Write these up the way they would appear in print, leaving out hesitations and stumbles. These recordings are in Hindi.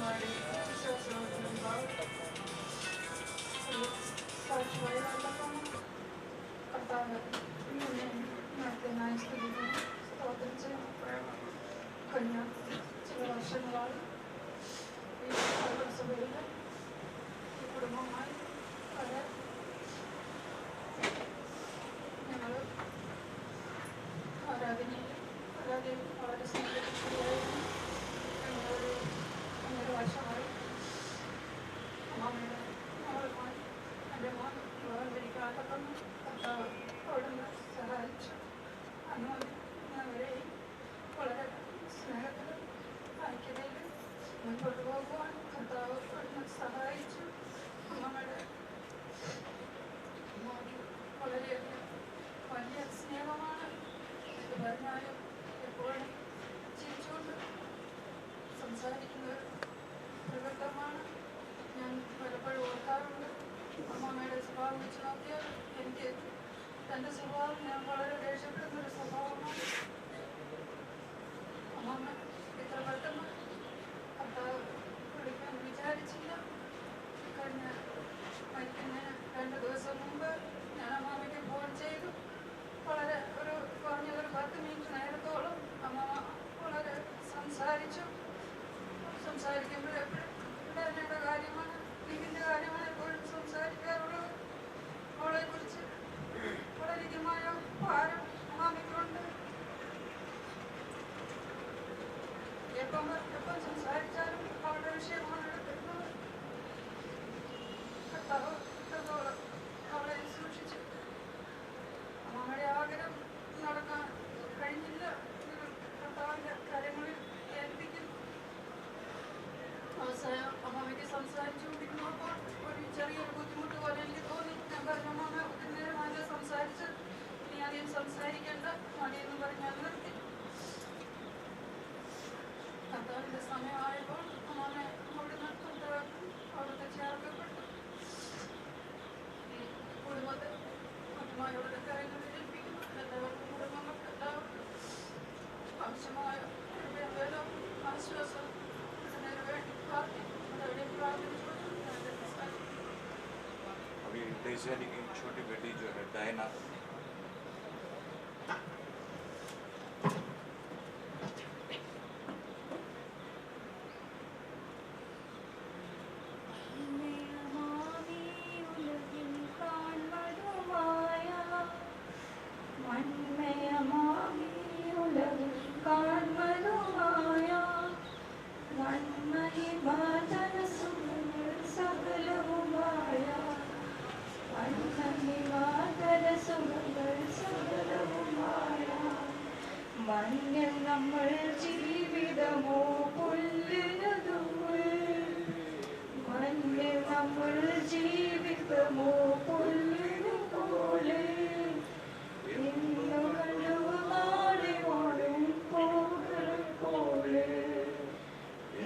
ಮಾಡಿ ವಿಶ್ವಾಸವನ್ನು സാക്ഷിയായതോടൊപ്പം കർത്താവ് ഇങ്ങനെ നടത്തുന്ന സ്ഥിതിയിൽ സ്തോത്രം ചെയ്യാം. കഴിഞ്ഞ ചില വർഷങ്ങളായി ഈ സഭയിൽ ഈ കുടുംബമായി പല ഞങ്ങൾ ആരാധനയിൽ വളരെ സ്നേഹിക്കുകയായിരുന്നു. ഞങ്ങളൊരു 1.5 വർഷമായി അമ്മയുടെ മകളുമായി എൻ്റെ മോൻ വേർതിരിക്കാത്തപ്പം കർത്താവ് അവിടുന്ന് സഹായിച്ചു. അന്ന് ഞങ്ങളെയും വളരെ സ്നേഹത്തിലും ഐക്യതയിലും മുൻപോട്ട് പോകുവാൻ കർത്താവ് അവിടുന്ന് സഹായിച്ചു. അമ്മയുടെ മോന് വളരെയധികം വലിയ സ്നേഹമാണ്. ഇത് പറഞ്ഞാലും എപ്പോഴും ചിരിച്ചുകൊണ്ട് സംസാരിക്കുന്ന പ്രകൃതമാണ്. ഞാൻ പലപ്പോഴും ഓർക്കാറുണ്ട്. അമ്മമ്മയുടെ സ്വഭാവം വെച്ച് നോക്കിയാൽ എനിക്ക് എൻ്റെ സ്വഭാവം ഞാൻ വളരെ ദേഷ്യപ്പെടുന്നൊരു സ്വഭാവമാണ്. അമ്മമ്മ ഇത്ര പെട്ടെന്ന് കർത്താവ് വിളിക്കാൻ വിചാരിച്ചില്ല. കഴിഞ്ഞ മരിക്കുന്നതിന് 2 ദിവസം മുമ്പ് ഞാൻ അമ്മമ്മയ്ക്ക് ഫോൺ ചെയ്തു. വളരെ കുറഞ്ഞൊരു 10 മിനിറ്റ് നേരത്തോളം അമ്മമ്മ വളരെ സംസാരിക്കുമ്പോൾ എപ്പോഴും ഇടവനയുടെ കാര്യമാണ്, ലിവിൻ്റെ കാര്യമാണ് എപ്പോഴും സംസാരിക്കാറുള്ളത്. അവളെക്കുറിച്ച് വളരെയധികമായ ഭാരം അമ്മമ്മയ്ക്കുണ്ട്. എപ്പം സംസാരിച്ചാലും അവളുടെ വിഷയമാണ് എടുക്കുന്നത്. കർത്താവ് അവളെ സൂക്ഷിച്ചു. അമ്മയുടെ ആഗ്രഹം നടക്കാൻ കഴിഞ്ഞില്ല. കർത്താവിൻ്റെ കാര്യങ്ങളിൽ ഏൽപ്പിക്കുന്നു. അവസാനം അമ്മമ്മയ്ക്ക് സംസാരിച്ചുകൊണ്ടിരുന്നപ്പോൾ ഒരു ചെറിയൊരു ബുദ്ധിമുട്ട് പോലെ എനിക്ക് തോന്നി. ഞാൻ പറഞ്ഞു, അമ്മമ്മ ഒത്തിരി നേരം നല്ല സംസാരിച്ച് ഇനി അധികം സംസാരിക്കേണ്ട മതിയെന്ന് പറഞ്ഞ് അത് നിർത്തി. കർത്താവിൻ്റെ സമയമായപ്പോൾ അമ്മമ്മ അവിടുന്ന് അവിടുത്തെ ചേർക്കപ്പെട്ടു. ഈ കുടുംബത്തെ മറ്റുമാരുടെ കാര്യങ്ങളിൽ ഏൽപ്പിക്കുന്നു. എല്ലാവർക്കും കുടുംബങ്ങൾക്ക് എല്ലാവർക്കും ആവശ്യമായ വേദം ആശ്വാസം अभी डेज़ियानी की छोटी बेटी जो है डायना, മണ്ണിൽ നമ്മൾ ജീവിതമോ പുല്ലിനതുപോൽ, മണ്ണിൽ നമ്മൾ ജീവിതമോ പുല്ലിനുപോലെ, ഇന്നു കണ്ടു നാളെ ഓടും പൂക്കളെ പോലെ,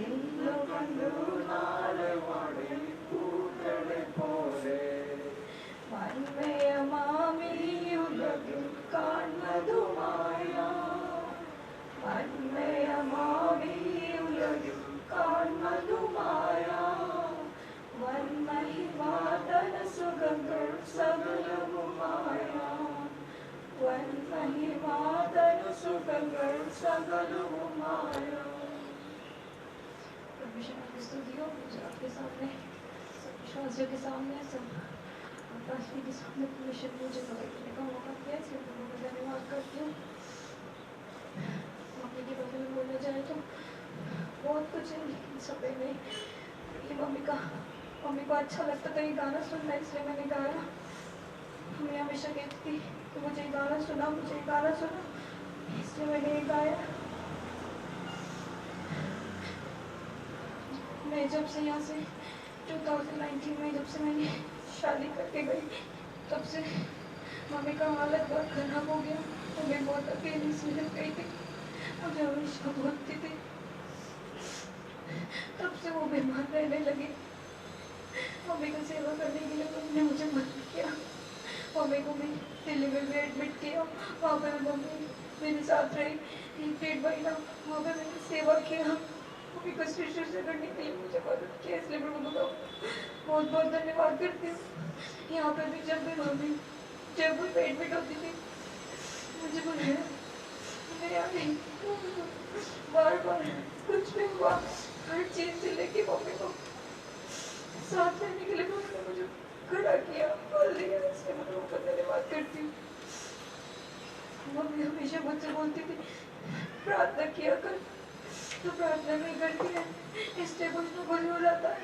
ഇന്നു കണ്ടു നാളെ ഓടും പൂക്കളെ പോലെ, മന്മയമാമിയുലകിൽ കാണുന്നതുമായ, മന്മയമാമിയുലകിൽ കാണുന്നതുമായ, വന്മഹിമാതന സുഖങ്ങൾ സകലവുമായ, വന്മഹിമാതന സുഖങ്ങൾ സകലവുമായ. परमेश्वर के स्तुतियों आपके सामने सब विश्वासियों के सामने सब प्रार्थना के सामने परमेश्वर मुझे गवाही देने का मौका दिया, इसलिए मैं धन्यवाद करती हूँ। मम्मी के बारे में बोला जाए तो बहुत कुछ है, लेकिन सब में ये मम्मी को अच्छा लगता था ये गाना सुनना, इसलिए मैंने गाया। मम्मी हमेशा कहती थी कि मुझे गाना सुना, इसलिए मैंने ये गाया। मैं जब से यहाँ से 2019 में जब से मैंने शादी करके गई, तब से मम्मी का हालत बहुत खराब हो गया और मैं बहुत अकेली सी रह गई थी। मुझे हमेशा बोलती थी, तब से वो बीमार रहने लगी। मम्मी की सेवा करने के लिए उन्होंने मुझे मदद किया। मम्मी को भी दिल्ली में भी एडमिट किया, वहाँ पर मम्मी मेरे साथ रही 1 डेढ़ महीना, वहाँ पर मैंने सेवा किया। मम्मी को शुश्रूषा करने के लिए मुझे मदद किया, इसलिए मैं मम्मी का बहुत बहुत धन्यवाद करती हूँ। यहाँ पर भी जब भी मम्मी जब भी पेट में होती थी मुझे बुलाया, मैं आ गई। बार बार कुछ भी हुआ, हर चीज़ से लेके मम्मी को साथ रहने के लिए मम्मी ने मुझे खड़ा किया, बोल दिया, इसलिए मैं उनको धन्यवाद करती हूँ। मम्मी हमेशा मुझसे बोलती थी प्रार्थना किया कर, तो प्रार्थना नहीं करती है, इसलिए कुछ ना कुछ हो जाता है।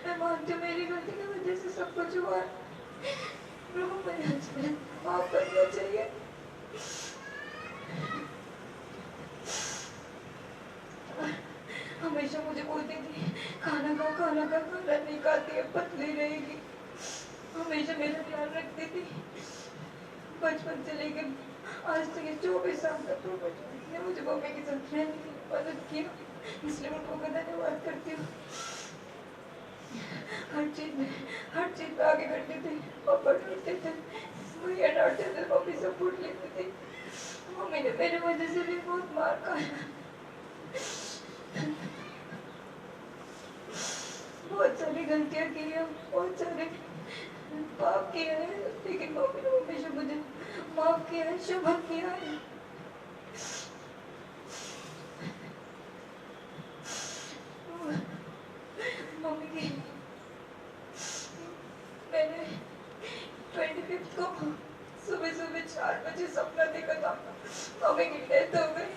मैं मानती हूँ मेरी गलती की वजह से सब कुछ हुआ है, प्रभु मुझे माफ करना चाहिए। हमेशा मुझे बोलती थी खाना खा, खाना खा, खाना नहीं खाती है पतली रहेगी। हमेशा मेरा ख्याल रखती थी। बचपन से लेकर आज तक 24 साल तक ने मुझे मम्मी के साथ रहने की मदद किया, इसलिए मैं उनको धन्यवाद करती हूँ। हर चीज में आगे बढ़ते थे, पापा ढूंढते थे, भैया डांटते थे, मम्मी सपोर्ट लेते थे। मम्मी ने मेरे वजह से भी बहुत मार खाया, बहुत सारी गलतियाँ की है, बहुत सारे पाप किया है, लेकिन मम्मी ने हमेशा मुझे माफ किया है, क्षमा किया है। मम्मी की मैंने 25 को सुबह सुबह 4 बजे सपना देखा था, मम्मी की डेथ हो गई।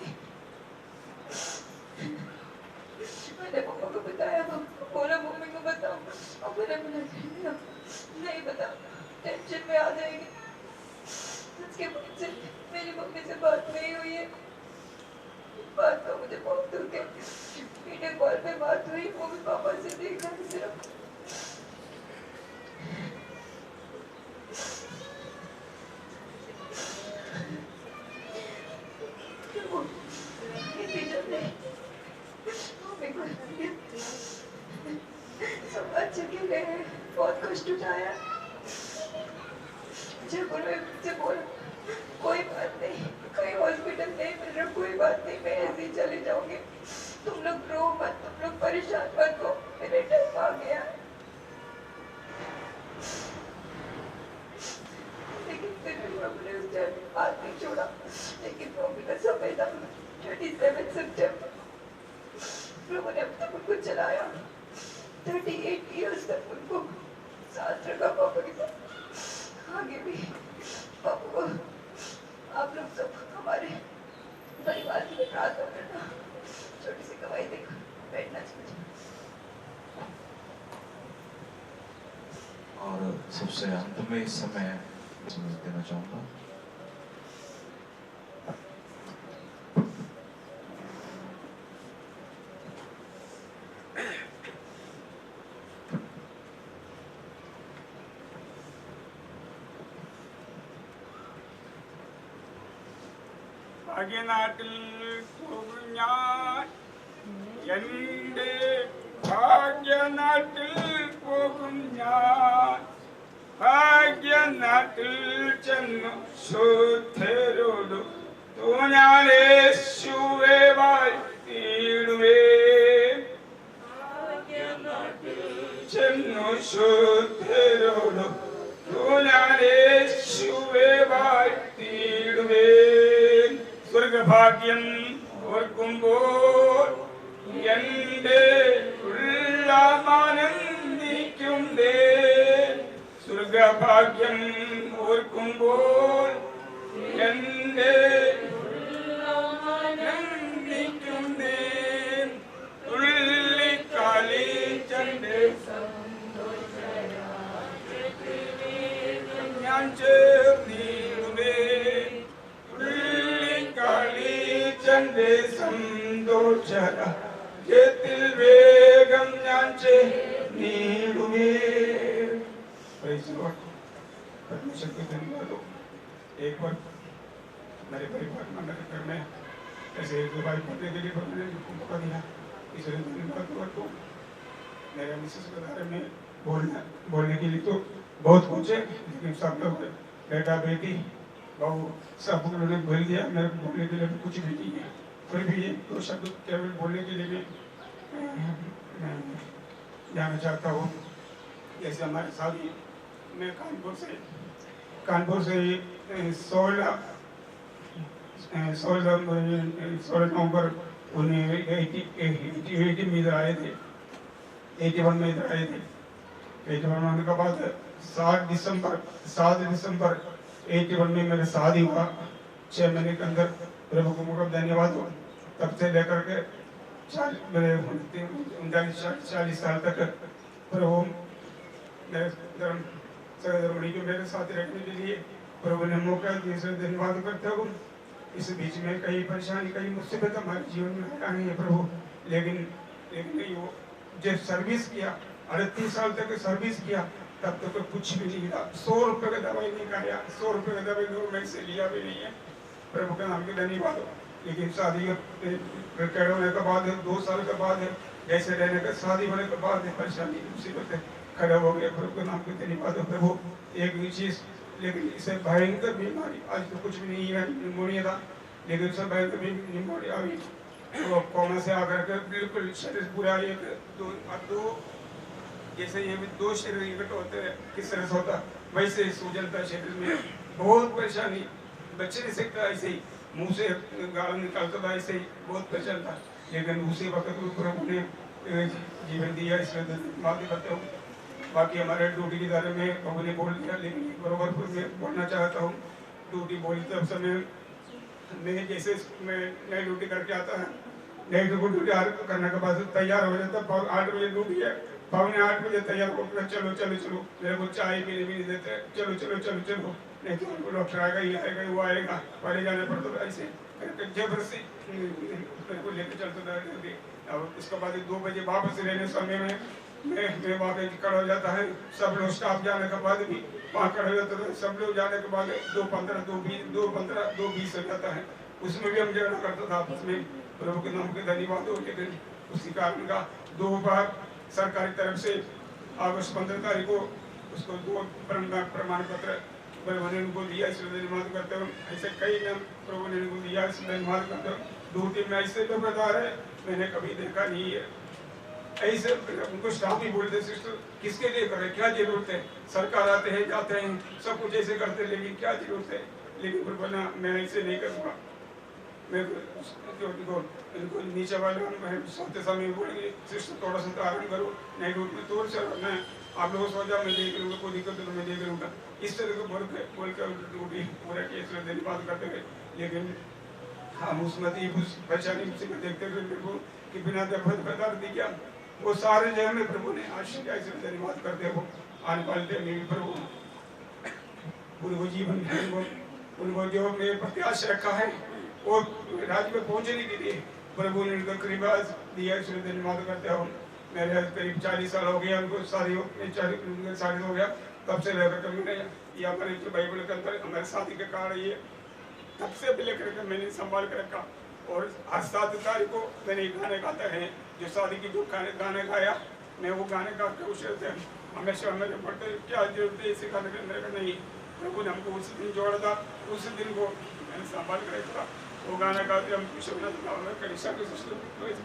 मैंने पापा को बताया, बोला मम्मी को बताओ, पापा ने बोला नहीं बता, टेंशन में आ जाएगी। उसके बाद से मेरी मम्मी से बात नहीं हुई है, बात का मुझे बहुत दुख है। वीडियो कॉल पे बात हुई, वो भी पापा से देखा सिर्फ। सब अच्छे के लिए बहुत कष्ट उठाया। जब उन्होंने बोला कोई बात नहीं, कोई हॉस्पिटल नहीं मिल रहा, कोई बात नहीं, मैं ऐसे ही चले जाऊंगी, तुम लोग रो मत, तुम लोग परेशान मत हो, मेरे टाइम आ गया। लेकिन फिर भी प्रभु ने उस टाइम हाथ नहीं छोड़ा। लेकिन प्रभु का समय था 27 सितंबर, प्रभु ने अब तक उनको चलाया, 38 ईयर्स तक उनको साथ रखा पापा के साथ। आगे भी पापा को आप लोग सब हमारे परिवार के लिए प्रार्थना करना। छोटी सी गवाही देखो, बैठना चाहिए। और सबसे अंत में इस समय देना चाहूँगा। ഭാഗ്യനാട്ടിൽ പോകും ഞാൻ, എൻ്റെ ഭാഗ്യനാട്ടിൽ പോകും ഞാൻ. ഭാഗ്യനാട്ടിൽ ചെന്നു ശുദ്ധരോടു ഞാൻ യേശുവേ വാഴ്ത്തിയിടുവേ. ചെന്നു ശുദ്ധരോടു ഞാൻ യേശുവേ വാഴ്ത്തിയിടുവേ. സ്വർഗഭാഗ്യം ഓർക്കുമ്പോൾ എൻ്റെ ഉള്ളമാനന്ദിക്കുന്നേ. സ്വർഗഭാഗ്യം ഓർക്കുമ്പോൾ എൻ്റെ ഉള്ളമാനന്ദിക്കുന്നേ. തുള്ളിക്കളിച്ചെൻ്റെ ഞാൻ ചേർന്നിടുവേ. കളിച്ചെന്റെ സന്തോഷത്തിൽ വേഗം ഞാൻ ചേർന്നിടുവേ. परमेश्वर को धन्यवाद हो। एक बार मेरे परिवार में नगर में ऐसे एक दो बार पढ़ने के लिए मैंने मौका दिया, इसलिए धन्यवाद हो। मेरे मिसेस के बारे में बोलने के लिए तो बहुत कुछ है, लेकिन सब लोग बेटा बेटी बहू सब उन्होंने बोल दिया, मेरे बोलने के लिए कुछ भी नहीं है। फिर भी ये दो शब्द केवल बोलने के लिए मैं जाना चाहता हूँ। जैसे हमारे शादी में कानपुर से 16 नवंबर 1980 में इधर आए थे, 81 में इधर आए थे। 81 में आने के बाद 7 दिसंबर 81 में मेरा शादी हुआ। 6 महीने के अंदर प्रभु को बहुत धन्यवाद हो। तब से लेकर के 40 साल तक प्रभु मेरे धर्म सहधर्मणी के मेरे साथ रहने के लिए प्रभु ने मौका दिया, से धन्यवाद करता हूँ। इस बीच में कई परेशानी कई मुसीबत हमारे जीवन में आई है प्रभु, लेकिन वो जब सर्विस किया 38 साल तक सर्विस किया तब तक कुछ भी नहीं मिला। 100 रुपये का दवाई नहीं खाया, 100 रुपये का दवाई गवर्नमेंट से लिया भी नहीं है। प्रभु के नाम के धन्यवाद हो। लेकिन शादी होने के बाद 2 साल के बाद जैसे रहने का शादी होने के बाद परेशानी मुसीबत खड़ा हो गया। प्रभु के नाम के धन्यवाद हो। प्रभु एक भी चीज, लेकिन इसे भयंकर बीमारी आज तो कुछ भी नहीं है, निमोनिया था, लेकिन उससे भयंकर निमोनिया अभी तो कोमा से आकर के बिल्कुल शरीर पूरा एक दो जैसे ये 2 शरीर इकट्ठे होते हैं किस तरह से होता वैसे सूजन था शरीर में। बहुत परेशानी, बच्चे नहीं सकता ऐसे ही, मुंह से गाल निकालता था ऐसे ही, बहुत परेशान था। लेकिन उसी वक्त प्रभु ने जीवन दिया, इसमें माफी करता हूँ। बाकी हमारे ड्यूटी के बारे में प्रभु ने बोल दिया, लेकिन बराबर मैं बोलना चाहता हूँ। ड्यूटी बोली तब समय मैं जैसे मैं नई ड्यूटी करके आता है, नई ड्यूटी करने के बाद तैयार हो जाता। 8 बजे ड्यूटी है, 7:45 बजे तैयार होकर चलो चलो चलो, मेरे को चाय पीने भी नहीं देते, चलो चलो चलो चलो, नहीं तो डॉक्टर आएगा, ये आएगा, वो आएगा, पहले जाने पर तो ऐसे जबरदस्ती मेरे को लेकर चलता था। और उसके बाद 2 बजे वापस रहने समय में मैं वहाँ पे खड़ा हो जाता है। सब लोग स्टाफ जाने के बाद भी वहाँ खड़ा हो जाता है। सब लोग जाने के बाद 2:15 2:20 हो जाता है। उसमें भी हम झगड़ा करता था आपस में। प्रभु के नाम के धन्यवाद हो। लेकिन उसी कारण का 2 बार सरकारी तरफ से अगस्त 15 तारीख को उसको 2 प्रमाण पत्र प्रभु ने उनको दिया, इसमें धन्यवाद करते हुए। ऐसे कई नाम प्रभु ने उनको दिया, इसमें धन्यवाद करते हुए। 2-3 में ऐसे तो बता रहे मैंने कभी देखा नहीं है। ऐसे उनको स्टाफ ही बोलते सिस्टर किसके लिए करे, क्या जरूरत है, सरकार आते हैं जाते हैं सब कुछ ऐसे करते हैं, लेकिन क्या जरूरत है। लेकिन बोला मैं ऐसे नहीं करूँगा। मैं इनको नीचे वाले सोते समय बोलेंगे सिस्टर थोड़ा सा आराम करो, नहीं रूट में तोड़ से मैं आप लोगों सोचा मैं देख लूँगा, कोई दिक्कत तो मैं देख लूँगा। इस तरह को बोल कर ड्यूटी पूरा केस में धन्यवाद करते हुए। लेकिन हम उस परेशानी से देखते हुए मेरे को कि बिना दफत बता दी क्या वो सारे जगह में प्रभु ने आशीर्वाद से धन्यवाद करते हो। आने वाले में भी प्रभु उनको जीवन उनको जो मेरे प्रत्याशा रखा है और राज्य में पहुंचने के लिए प्रभु ने उनको करीब दिया, इसलिए धन्यवाद करते हो। मेरे करीब 40 साल हो गया उनको शादी हो गया, तब से लेकर मैंने या हमारे बाइबल के अंदर हमारे शादी के कारण ये तब से भी लेकर मैंने संभाल कर रखा। और आज 7 तारीख को मैंने गाने गाते हैं जो शादी की जो गाने गाया, मैं वो गाने गा के उस हमेशा मेरे पढ़ते क्या जरूरत है इसी गाने मेरे को नहीं। प्रभु ने हमको उस दिन जोड़ा था, उस दिन को मैंने संभाल कर रखा। वो गाना गाते हम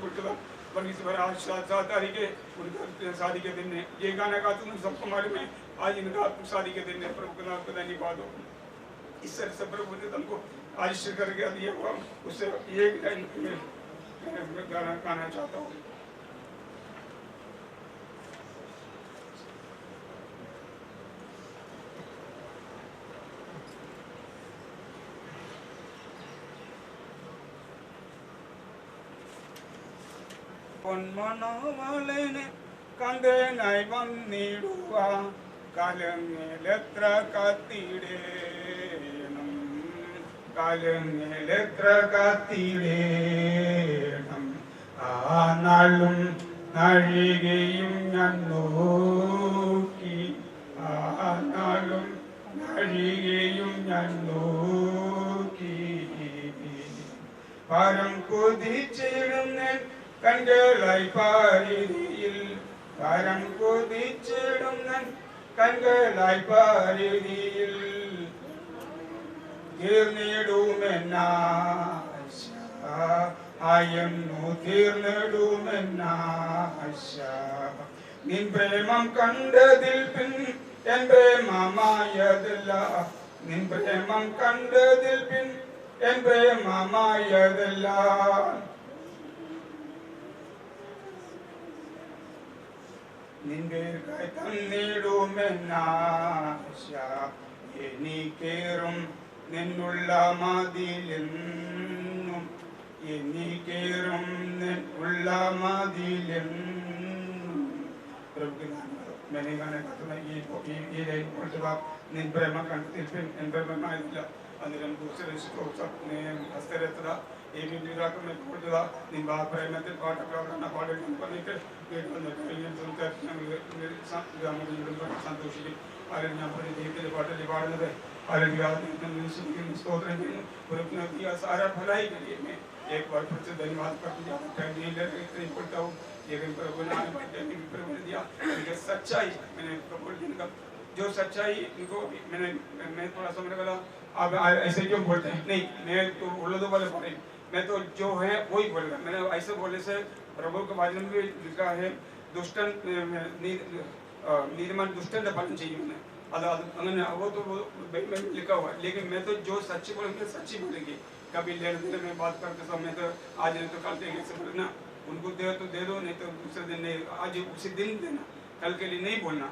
बोलते था बल्कि इस बार आज 7 तारीख है उनका शादी के दिन है। ये गाना गाते हैं सबको मालूम है, आज इनका शादी के दिन है। प्रभु का नाम पता नहीं बात हो। इस तरह से प्रभु ने हमको आज करके दिया हुआ, उससे ये गाना गाना चाहता हूँ। പൊന്മണവാളനെ കണ്ടനായി വന്നിടുക കാലങ്ങളെത്ര കാത്തിടേണം, കാലങ്ങളെത്ര കാത്തിടേണം. ആ നാളും നാഴികയും ഞാൻ നോക്കി, ആ നാളും നാഴികയും ഞാൻ നോക്കി. പരം കൊതിച്ചിടുന്ന കൺകളായി പാരിതിയിൽ, പരം കൊതിച്ചിടുന്ന കൺകളായി പാരിതിയിൽ തീർന്നിടുമെന്നാശ ആയെന്നു തീർന്നിടുമെന്നാശ നിൻ പ്രേമം കണ്ടതിൽ പിൻ എൻ പ്രേമമായതല്ല നിൻ പ്രേമം കണ്ടതിൽ പിൻ എൻ പ്രേമമായതല്ല നിന്റെ കൈ തന്നിടുമെന്നാശ എനിക്കേറും നിന്നുള്ള മതിലെന്നും എനിക്കേറും നിന്നുള്ള മതിലെന്നും मैंने गाने का सुना ये निन प्रेम कंटिल एन प्रेममायिल्ल अंदर दूसरे अपने हस्ते रहता ये भी निराक में कोडदा निन बा प्रेमते पाठ प्रवृत्ति पाठ निपनिके गेट बंद करेंगे सुनते संतोषी आरे यहाँ पर देखते पाठली पाड़े आरे स्तोत्र किया सारा भलाई के लिए मैं एक बार फिर से धन्यवाद करते टाइम नहीं ले पड़ता हूँ लेकिन प्रभु ने प्रभु ने दिया उनके सच्चाई मैंने प्रभु का जो सच्चाई इनको मैं थोड़ा समझने वाला आप ऐसे क्यों बोलते हैं नहीं मैं तो उल्लू वाले बोले मैं तो जो है वही बोलेगा मैंने ऐसे बोलने से प्रभु के बारे में भी लिखा है दुष्टन निर्माण दुष्टन का पालन चाहिए मैंने वो तो वो में लिखा हुआ है लेकिन मैं तो जो सच्ची बोलेंगे सच्ची बोलेंगे कभी लेने देने में बात करते समय तो आज नहीं तो कल देंगे से बोलना उनको दे तो दे दो नहीं तो दूसरे दिन नहीं आज उसी दिन देना कल के लिए नहीं बोलना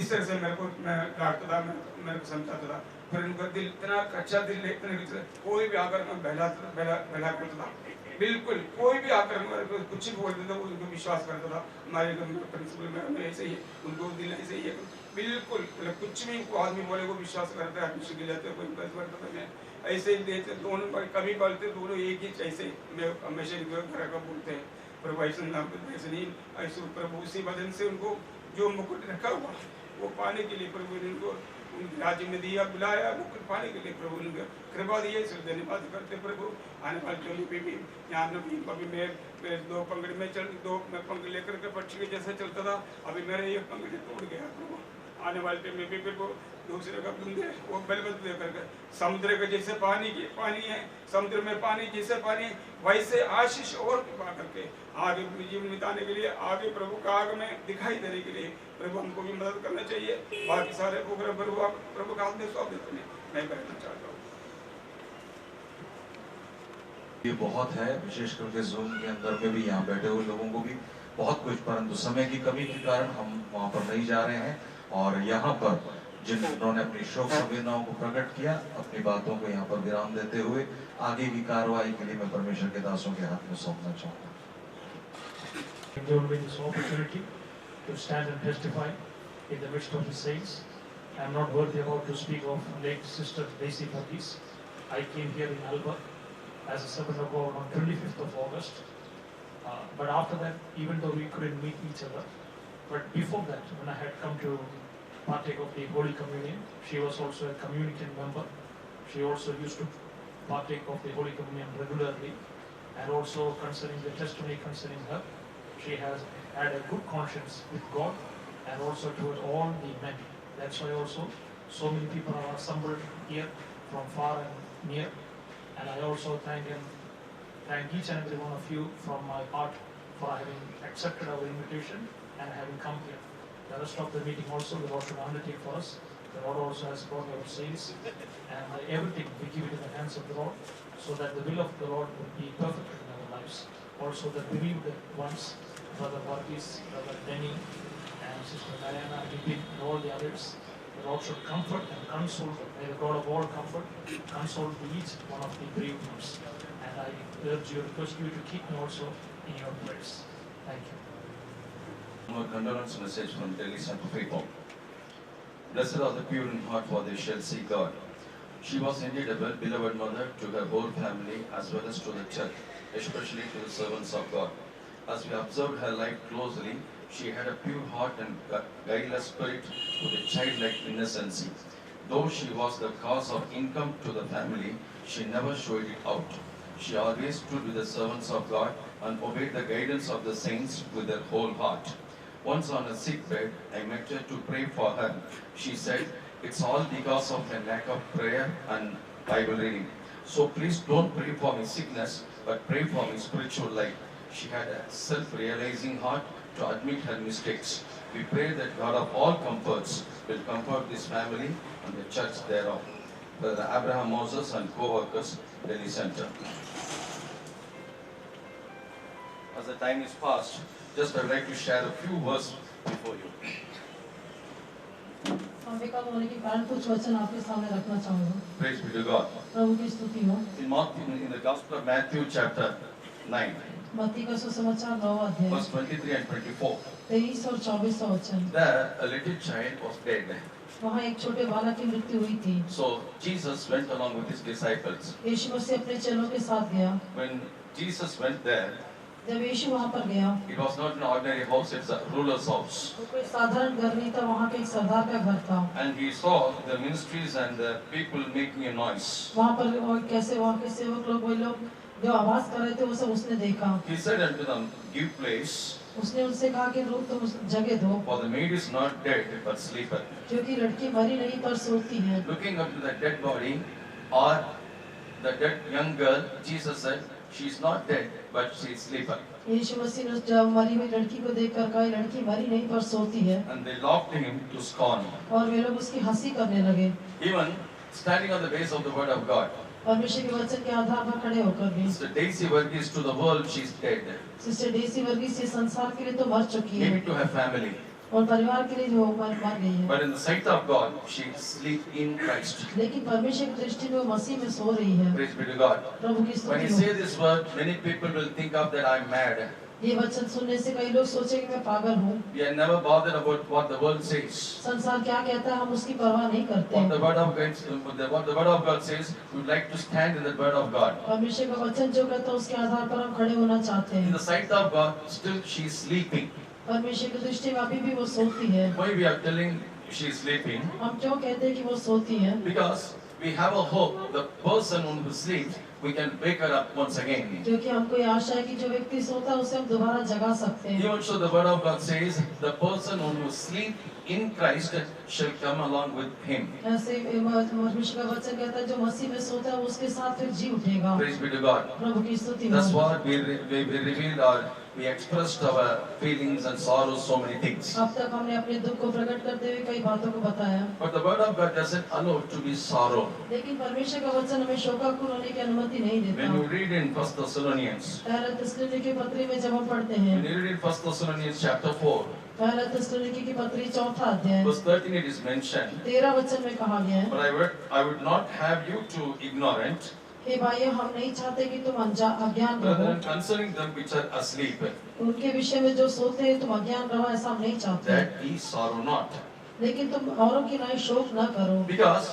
इस तरह से मेरे को मैं डांटता था मेरे को समझाता था फिर उनका दिल इतना कच्चा दिल इतने कोई भी आकर मैं बहला करता था बिल्कुल कोई भी आकर कुछ भी बोलते थे उनको विश्वास करता था हमारे प्रिंसिपल में ऐसे ही उनको दिल ऐसे ही है बिल्कुल कुछ भी आदमी बोले को विश्वास करता है एडमिशन के जाते कोई करता था मैं ऐसे ही देते दोनों कभी बोलते दोनों एक ही ऐसे मैं हमेशा घर का बोलते हैं प्रभु ऐसे नहीं ऐसे प्रभु उसी वजह से उनको जो मुकुट रखा हुआ वो पाने के लिए प्रभु ने उनको राज्य में दिया बुलाया मुकुट पाने के लिए प्रभु ने कृपा दी है इसलिए धन्यवाद करते प्रभु आने वाले टोली पे भी यहाँ अभी मैं दो पंगड़ी में दो मैं पंगड़ी लेकर के पक्षी के जैसे चलता था अभी मेरे ये पंगड़ी टूट गया प्रभु आने वाले टाइम में भी फिर वो दूसरे का बंदे वो बलबल लेकर के समुद्र के जैसे पानी है समुद्र में पानी जैसे पानी वैसे आशीष और कृपा करके आगे जीवन बिताने के लिए आगे प्रभु का आग में दिखाई देने के लिए प्रभु हमको भी मदद करना चाहिए बाकी सारे प्रोग्राम प्रभु का हाथ में सौंप देते हैं मैं कहना चाहता हूँ ये बहुत है विशेष करके जूम के अंदर में भी यहाँ बैठे हुए लोगों को भी बहुत कुछ परंतु समय की कमी के कारण हम वहाँ पर नहीं जा रहे हैं और यहाँ पर जिन्होंने अपनी शोक संवेदनाओं को प्रकट किया अपनी बातों को यहाँ पर विराम देते हुए आगे की कार्रवाई के लिए मैं परमेश्वर के दासों के हाथ में सौंपना चाहूँगा This opportunity to stand and testify in the midst of the saints. I am not worthy about to speak of late sister Daisy Burgess. I came here in Alba as a servant of God on 25th of August. But after that, even though we couldn't meet each other, but before that, when I had come to partake of the Holy Communion, she was also a communicant member. She also used to partake of the Holy Communion regularly, and also concerning the testimony concerning her, she has had a good conscience with God and also toward all the men. That's why also so many people are assembled here from far and near, and I also thank each and every one of you from my heart for having accepted our invitation and having come here. The rest of the meeting also the Lord should undertake for us. The Lord also has brought our sins and everything we give it in the hands of the Lord so that the will of the Lord would be perfect in our lives. Also the bereaved ones, Brother Varghese, Brother Denny and Sister Diana, Vipin and all the others, the Lord should comfort and console. May the God of all comfort console each one of the bereaved ones. And I urge you, request you to keep me also in your prayers. Thank you. A condolence message from Delhi Center Freeport. Blessed are the pure in heart, for they shall see God. She was indeed a well-beloved mother to her whole family as well as to the church, especially to the servants of God. As we observed her life closely, she had a pure heart and guileless spirit with a childlike innocency. Though she was the cause of income to the family, she never showed it out. She always stood with the servants of God and obeyed the guidance of the saints with her whole heart. Once on a sick bed, I met her to pray for her. She said, "It's all because of a lack of prayer and Bible reading. So please don't pray for my sickness, but pray for my spiritual life. She had a self-realizing heart to admit her mistakes. We pray that God of all comforts will comfort this family and the church thereof. Brother Abraham Moses and co-workers, Delhi Center. As the time is past, just I would like to share a few verses before you. Ambika होने के कारण कुछ वचन आपके सामने रखना चाहूँगा। Praise be to God. प्रभु की स्तुति हो। In the Gospel of Matthew chapter 9, मत्ती का सुसमाचार 9 अध्याय verse 23 and 24, 23 और 24 वचन। there a little child was dead. वहाँ एक छोटे बालक की मृत्यु हुई थी। So Jesus went along with his disciples. यीशु मसीह अपने चेलों के साथ गया। When Jesus went there, जब यीशु वहाँ पर गया, it was not an ordinary house, it's a ruler's house. वो कोई साधारण घर नहीं था, वहाँ के एक सरदार का घर था। And he saw the ministries and the people making a noise. वहाँ पर और कैसे वहाँ के सेवक लोग वही लोग जो आवाज कर रहे थे वो सब उसने देखा। He said unto them, give place, उसने उनसे कहा कि रुक तुम जगह दो, for the maid is not dead but sleepeth. क्योंकि लड़की मरी नहीं पर सोती है। Looking up to the dead body or the dead young girl, Jesus said, she is not dead but she is sleepeth. यीशु मसीह ने जब मरी हुई लड़की को देखकर कहा लड़की मरी नहीं पर सोती है। And they laughed him to scorn. और वे लोग उसकी हंसी करने लगे। Even standing on the base of the word of God. परमेश्वर के वचन के आधार पर खड़े होकर भी। Sister Daisy Verghese, to the world she is dead. Sister Daisy Varghese ये संसार के लिए तो मर चुकी है Maybe to her family. और परिवार के लिए जो मर गई है। But in the sight of God, she sleep in Christ. लेकिन परमेश्वर की दृष्टि में वो मसीह में सो रही है। Praise be to God. प्रभु की When you स्तुति say हो। this word, many people will think of that I'm mad. ये वचन सुनने से कई लोग सोचेंगे मैं पागल हूँ। We are never bothered about what the world says. संसार क्या कहता है हम उसकी परवाह नहीं करते। What the word of God says, we would like to stand in the word of God. परमेश्वर का वचन जो कहता है उसके आधार पर हम खड़े होना चाहते In हैं। the sight of God, still she is sleeping. परमेश्वर की दृष्टि में अभी भी वो सोती है। Why we are telling she is sleeping? हम क्यों कहते हैं कि वो सोती है? Because we have a hope. The person who sleeps, we can wake her up once again. क्योंकि हमको ये आशा है कि जो व्यक्ति सोता है उसे हम दोबारा जगा सकते हैं। Even so, the word of God says, the person who sleep in Christ shall come along with him. ऐसे परमेश्वर का वचन कहता है जो मसीह में सोता है वो उसके साथ फिर जी उठेगा। Praise be to God. प्रभु की स्तुति हो। That's what we revealed or we expressed our feelings and sorrows, so many things. अब तक हमने अपने दुख को प्रकट करते हुए कई बातों को बताया। But the word of God doesn't allow to be sorrow. लेकिन परमेश्वर का वचन हमें शोकाकुल होने की अनुमति नहीं देता। When you read in 1 Thessalonians, पहला थिस्सलुनीके की पत्री में जब हम पढ़ते हैं, when you read in 1 Thessalonians chapter 4, पहला थिस्सलुनीके की पत्री 4 अध्याय verse 13, it is mentioned, 13 वचन में कहा गया है, but I would not have you to ignorant, हे भाइयों हम नहीं चाहते कि तुम अज्ञान rather रहो। than concerning them which are asleep, उनके विषय में जो सोते हैं तुम अज्ञान रहो ऐसा हम नहीं चाहते। that ye sorrow not. लेकिन तुम औरों की नाई शोक न करो। Because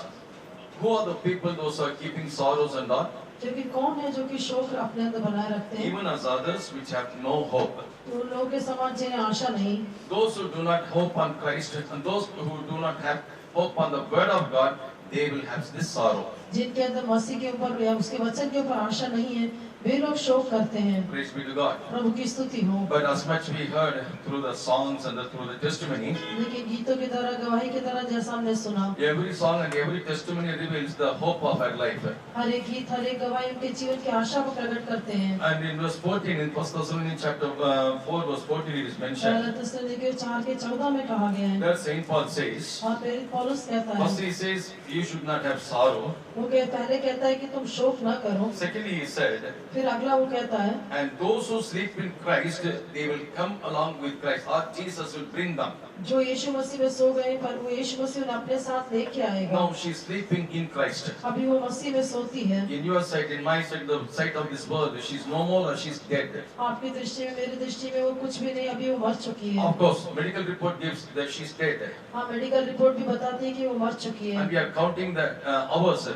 who are the people those who are keeping sorrows and all? क्योंकि कौन है जो कि शोक अपने अंदर बनाए रखते हैं? Even as others which have no hope. उन लोगों के समान जिन्हें आशा नहीं। Those who do not hope on Christ and those who do not have hope on the word of God, they will have this sorrow. जिनके अंदर मसीह के ऊपर या उसके वचन के ऊपर आशा नहीं है वे लोग शोक करते हैं। Praise be to God. प्रभु की स्तुति हो। But as much we heard through the songs and through the testimony, लेकिन गीतों की तरह गवाही की तरह जैसा हमने सुना, every song and every testimony reveals the hope of our life. हर एक गीत हर एक गवाही उनके जीवन की आशा को प्रकट करते हैं। And in verse 14, in 1 Thessalonians chapter 4, verse 14, it is mentioned. पहला थिस्सलुनीके 4:14 में कहा गया है। There Saint Paul says, और प्रेरित पौलुस कहता first है, he says, you should not have sorrow. वो पहले कहता है कि तुम शोक न करो। Secondly, he said, फिर अगला वो कहता है, and those who sleep in Christ, they will come along with Christ, or Jesus will bring them. जो यीशु मसीह में सो गए पर वो यीशु मसीह उन्हें अपने साथ लेके आएगा। Now she is sleeping in Christ. अभी वो मसीह में सोती है। In your sight, in my sight, the sight of this world, she is no more or she is dead. आपकी दृष्टि में मेरी दृष्टि में वो कुछ भी नहीं, अभी वो मर चुकी है। Of course, medical report gives that she is dead. हाँ, मेडिकल रिपोर्ट भी बताती है कि वो मर चुकी है। And we are counting the hours.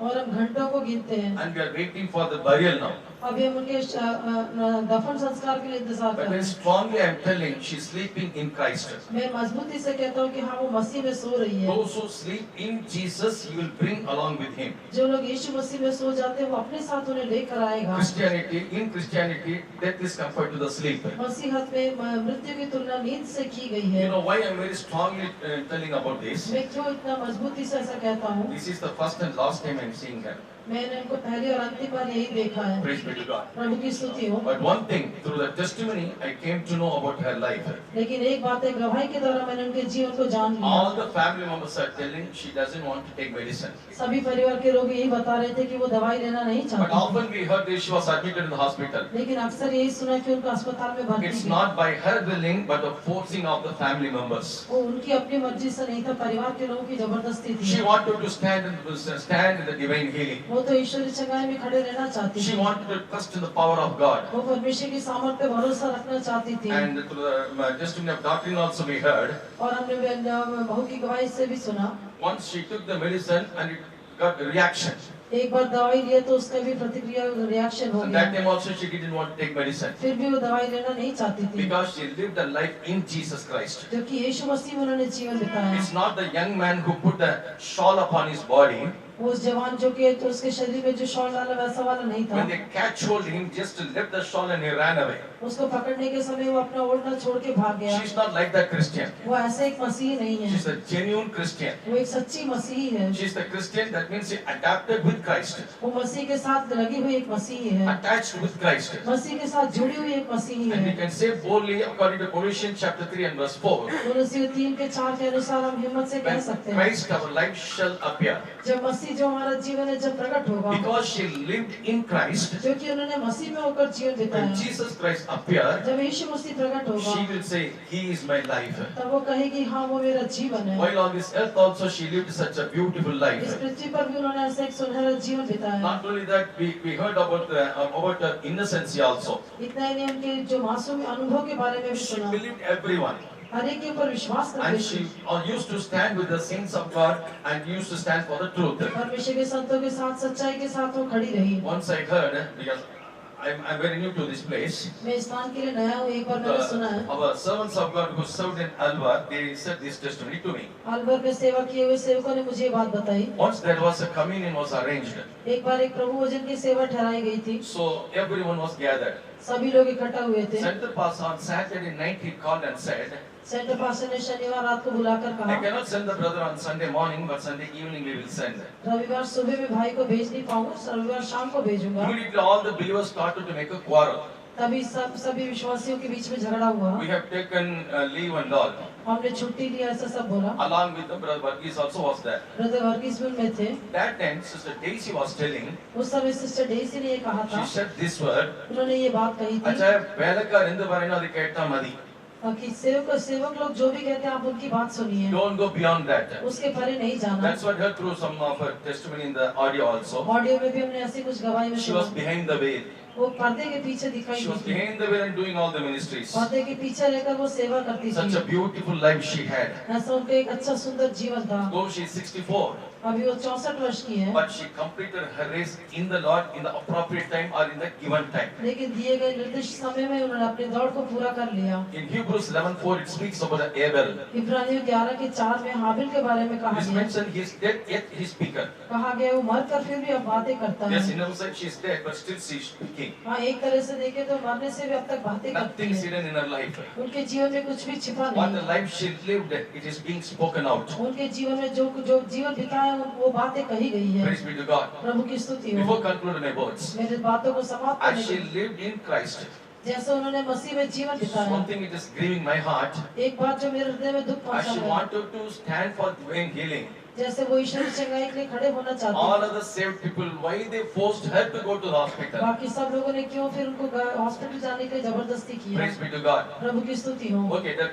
और हम घंटों को गिनते हैं। And we are waiting for the burial now. अभी हम उनके दफन संस्कार के लिए इंतजार But कर रहे very हैं। strongly I am telling, she is sleeping in Christ. मैं मजबूती से कहता हूँ कि हाँ वो मसीह में सो रही है। Those who sleep in Jesus, He will bring along with Him. जो लोग यीशु मसीह में सो जाते हैं वो अपने साथ उन्हें लेकर आएगा। In Christianity, death is compared to the sleep. मसीहत में मृत्यु की तुलना नींद से की गई है। You know why I am very strongly telling about this? मैं क्यों इतना मजबूती से ऐसा कहता हूँ? This is the first and last time I am seeing her. मैंने उनको पहली और अंतिम बार यही देखा है। Praise be to God. प्रभु की स्तुति हो। But one thing, through the testimony, I came to know about her life. लेकिन एक बात है, गवाही के द्वारा मैंने उनके जीवन को जान लिया। All the family members are telling she doesn't want to take medicine. सभी परिवार के लोग यही बता रहे थे कि वो दवाई लेना नहीं But चाहती। often we heard that she was admitted in the hospital. लेकिन अक्सर यही सुना कि उनको अस्पताल में भर्ती It's किया। not by her willing, but the forcing of the family members. वो उनकी अपनी मर्जी से नहीं था, परिवार के लोगों की जबरदस्ती थी। She wanted to stand in the divine healing. वो तो ईश्वरी चंगाई में खड़े रहना चाहती She थी। wanted to trust in the power of God. वो परमेश्वर की सामर्थ पे भरोसा रखना चाहती थी। And through the testimony of doctrine also we heard, और हमने बहू की गवाही से भी सुना, once she took the medicine and it got a reaction. एक बार दवाई लिए तो उसका भी प्रतिक्रिया रिएक्शन हो And that गया। time also she didn't want to take medicine. फिर भी वो दवाई लेना नहीं चाहती थी, Because she lived a life in Jesus Christ. क्योंकि यीशु मसीह में उन्होंने जीवन बिताया। It's not the young man who put the shawl upon his body. वो उस जवान जो कि तो उसके शरीर में जो शॉल डाला वैसा वाला नहीं था। When they catch hold him, just left the shawl and he ran away. उसको पकड़ने के समय वो अपना ओढ़ना छोड़ के भाग गया। She's not like that Christian. वो ऐसे एक मसीह नहीं है, She's a genuine Christian. वो एक सच्ची मसीह है। She's the Christian, that means she adapted with Christ. वो मसीह के साथ लगी हुई एक मसीह है, Attached with Christ. मसीह के साथ जुड़ी हुई एक मसीह And we है। can say boldly according to Colossians chapter 3 and verse 4. कुलुस्सी 3:4 के अनुसार हम हिम्मत से कह When सकते हैं, Christ our life shall appear. जब मसीह जो हमारा जीवन है जब प्रकट होगा, Because she lived in Christ, क्योंकि उन्होंने मसीह में होकर जीवन when बिताया। Jesus Christ appeared, जब यीशु मसीह प्रकट होगा, she will say, He is my life. तब वो कहेगी हाँ वो मेरा जीवन है। While on this earth also she lived such a beautiful इस life. पृथ्वी पर भी उन्होंने ऐसा एक सुनहरा जीवन बिताया। Not only that, we heard about her innocence also. इतना ही नहीं, उनके जो मासूम अनुभव के बारे में भी She सुना। believed everyone. हर एक के ऊपर विश्वास And करते she थे। used to stand with the saints of God and used to stand for the truth. परमेश्वर के संतों के साथ सच्चाई के साथ वो खड़ी रही। Once I heard, because I'm very new to this place, मैं स्थान के लिए नया हूँ, एक बार मैंने सुना है। our servants of God who served in Alva, they said this testimony to me. Alwar में सेवा किए हुए सेवकों ने मुझे ये बात बताई। Once there was a communion was arranged, एक बार एक प्रभु भोजन की सेवा ठहराई गई थी, so everyone was gathered. सभी लोग इकट्ठा हुए थे। Center pastor on Saturday night he called and said, centre pastor ने शनिवार रात को बुलाकर I कहा, cannot send the brother on Sunday morning, but Sunday evening we will send. रविवार सुबह में भाई को भेज नहीं पाऊंगा, रविवार शाम को भेजूंगा। Immediately all the believers started to make a quarrel. तभी सभी विश्वासियों के बीच में झगड़ा हुआ। We have taken leave and all. हमने छुट्टी ली, ऐसा सब बोला। Along with the brother Varghese also was there. Brother Varghese भी उनमें थे। That time Sister Daisy was telling, उस समय सिस्टर डेसी ने ये कहा था, she said this word, उन्होंने ये बात कही थी अच्छा वेलकार इंद बारेना adi ketta madi. कि सेवक लोग जो भी कहते हैं आप उनकी बात सुनिए, Don't go beyond that. उसके परे नहीं जाना। That's what heard through some of her testimony in the audio also. Audio में भी हमने ऐसी कुछ गवाही में She was सुना। behind the veil. वो पर्दे के पीछे दिखाई She was दी थी, behind the veil and doing all the ministries. पर्दे के पीछे रहकर वो सेवा करती Such a थी। beautiful life she had. ऐसा उनका एक अच्छा सुंदर जीवन था। Though she is 64, अभी वो 64 वर्ष की है, but she completed her race in the Lord in the appropriate time or in the given time. लेकिन दिए गए निर्दिष्ट समय में उन्होंने अपनी दौड़ को पूरा कर लिया। In Hebrews 11:4 it speaks about Abel. इब्रानियों 11:4 में हाबिल के बारे में कहा It is गया, mentioned he is dead yet he is speaker. कहा गया वो मर कर फिर भी अब बातें करता Yes, है। in other side she is dead but still she is speaking. हाँ, एक तरह से देखे तो मरने से भी अब तक बातें करती Nothing is है। hidden in her life. उनके जीवन में कुछ भी छिपा What the नहीं। life she lived, it is being spoken out. उनके जीवन में जो जीवन बिताया वो बातें कही गई है। Praise be to God. प्रभु की स्तुति हो। Before concluding my words, मेरे बातों को समाप्त as करने she के lived in Christ, जैसे उन्होंने मसीह में जीवन बिताया, one thing it is grieving my heart, एक बात जो मेरे हृदय में दुख as पहुंचा she है, wanted to stand for divine healing. जैसे वो ईश्वर की चंगाई के लिए खड़े होना चाहते All हैं। other saved people, why they forced her to go to the hospital? बाकी सब लोगों ने क्यों फिर उनको हॉस्पिटल जाने के लिए जबरदस्ती किया। Praise be to God. प्रभु की स्तुति हो। Okay, that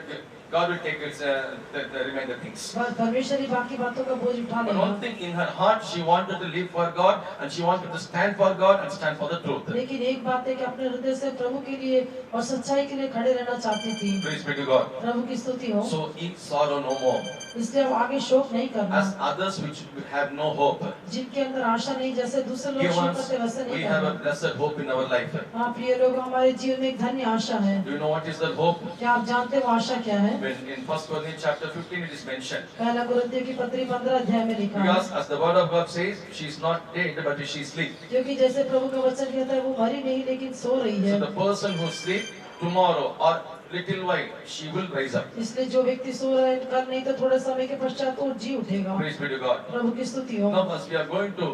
God will take its, the remainder things. परमेश्वर ही बाकी बातों का बोझ उठा But लेगा। one thing in her heart, she wanted to live for God and she wanted to stand for God and stand for the truth. लेकिन एक बात है कि अपने हृदय से प्रभु के लिए और सच्चाई के लिए खड़े रहना चाहती थी। Praise be to God. प्रभु की स्तुति हो। So eat sorrow no more. इसलिए अब आगे शोक नहीं करना। As others which have no hope, जिनके अंदर आशा नहीं, जैसे दूसरे लोग here शोक once करते वैसे we नहीं have a करना। blessed hope in our life. हाँ प्रिय लोग, हमारे जीवन में एक धन्य आशा है। Do you know what is that hope? क्या आप जानते हैं वो आशा क्या है? When in 1 Corinthians chapter 15 it is mentioned. पहला कुरिन्थियों की पत्री 15 अध्याय में लिखा है। Because as the word of God says, she is not dead but she is asleep. क्योंकि जैसे प्रभु का वचन कहता है वो मरी नहीं लेकिन सो रही So है। the person who sleep tomorrow or little while she will rise up. इसलिए जो व्यक्ति सो रहा है कल नहीं तो थोड़े समय के पश्चात वो जी उठेगा। Praise be to God. प्रभु की स्तुति हो। Now as we are going to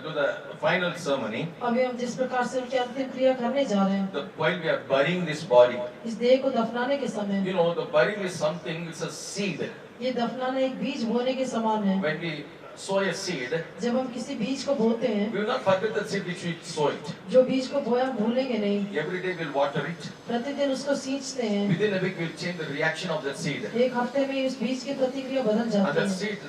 do the final ceremony, अभी हम जिस प्रकार से उनकी अंतिम क्रिया करने जा रहे हैं, while we are burying this body, इस देह को दफनाने के समय, you know, the burying is something, it's a seed. ये दफनाना एक बीज बोने के समान है। When we sow a seed, जब हम किसी बीज को बोते हैं, we will not forget the seed which we sow it. जो बीज को बोया भूलेंगे नहीं। Every day we'll water it. प्रतिदिन उसको सींचते हैं। Within a week we'll change the reaction of that seed. एक हफ्ते में उस बीज की प्रतिक्रिया बदल And जाती that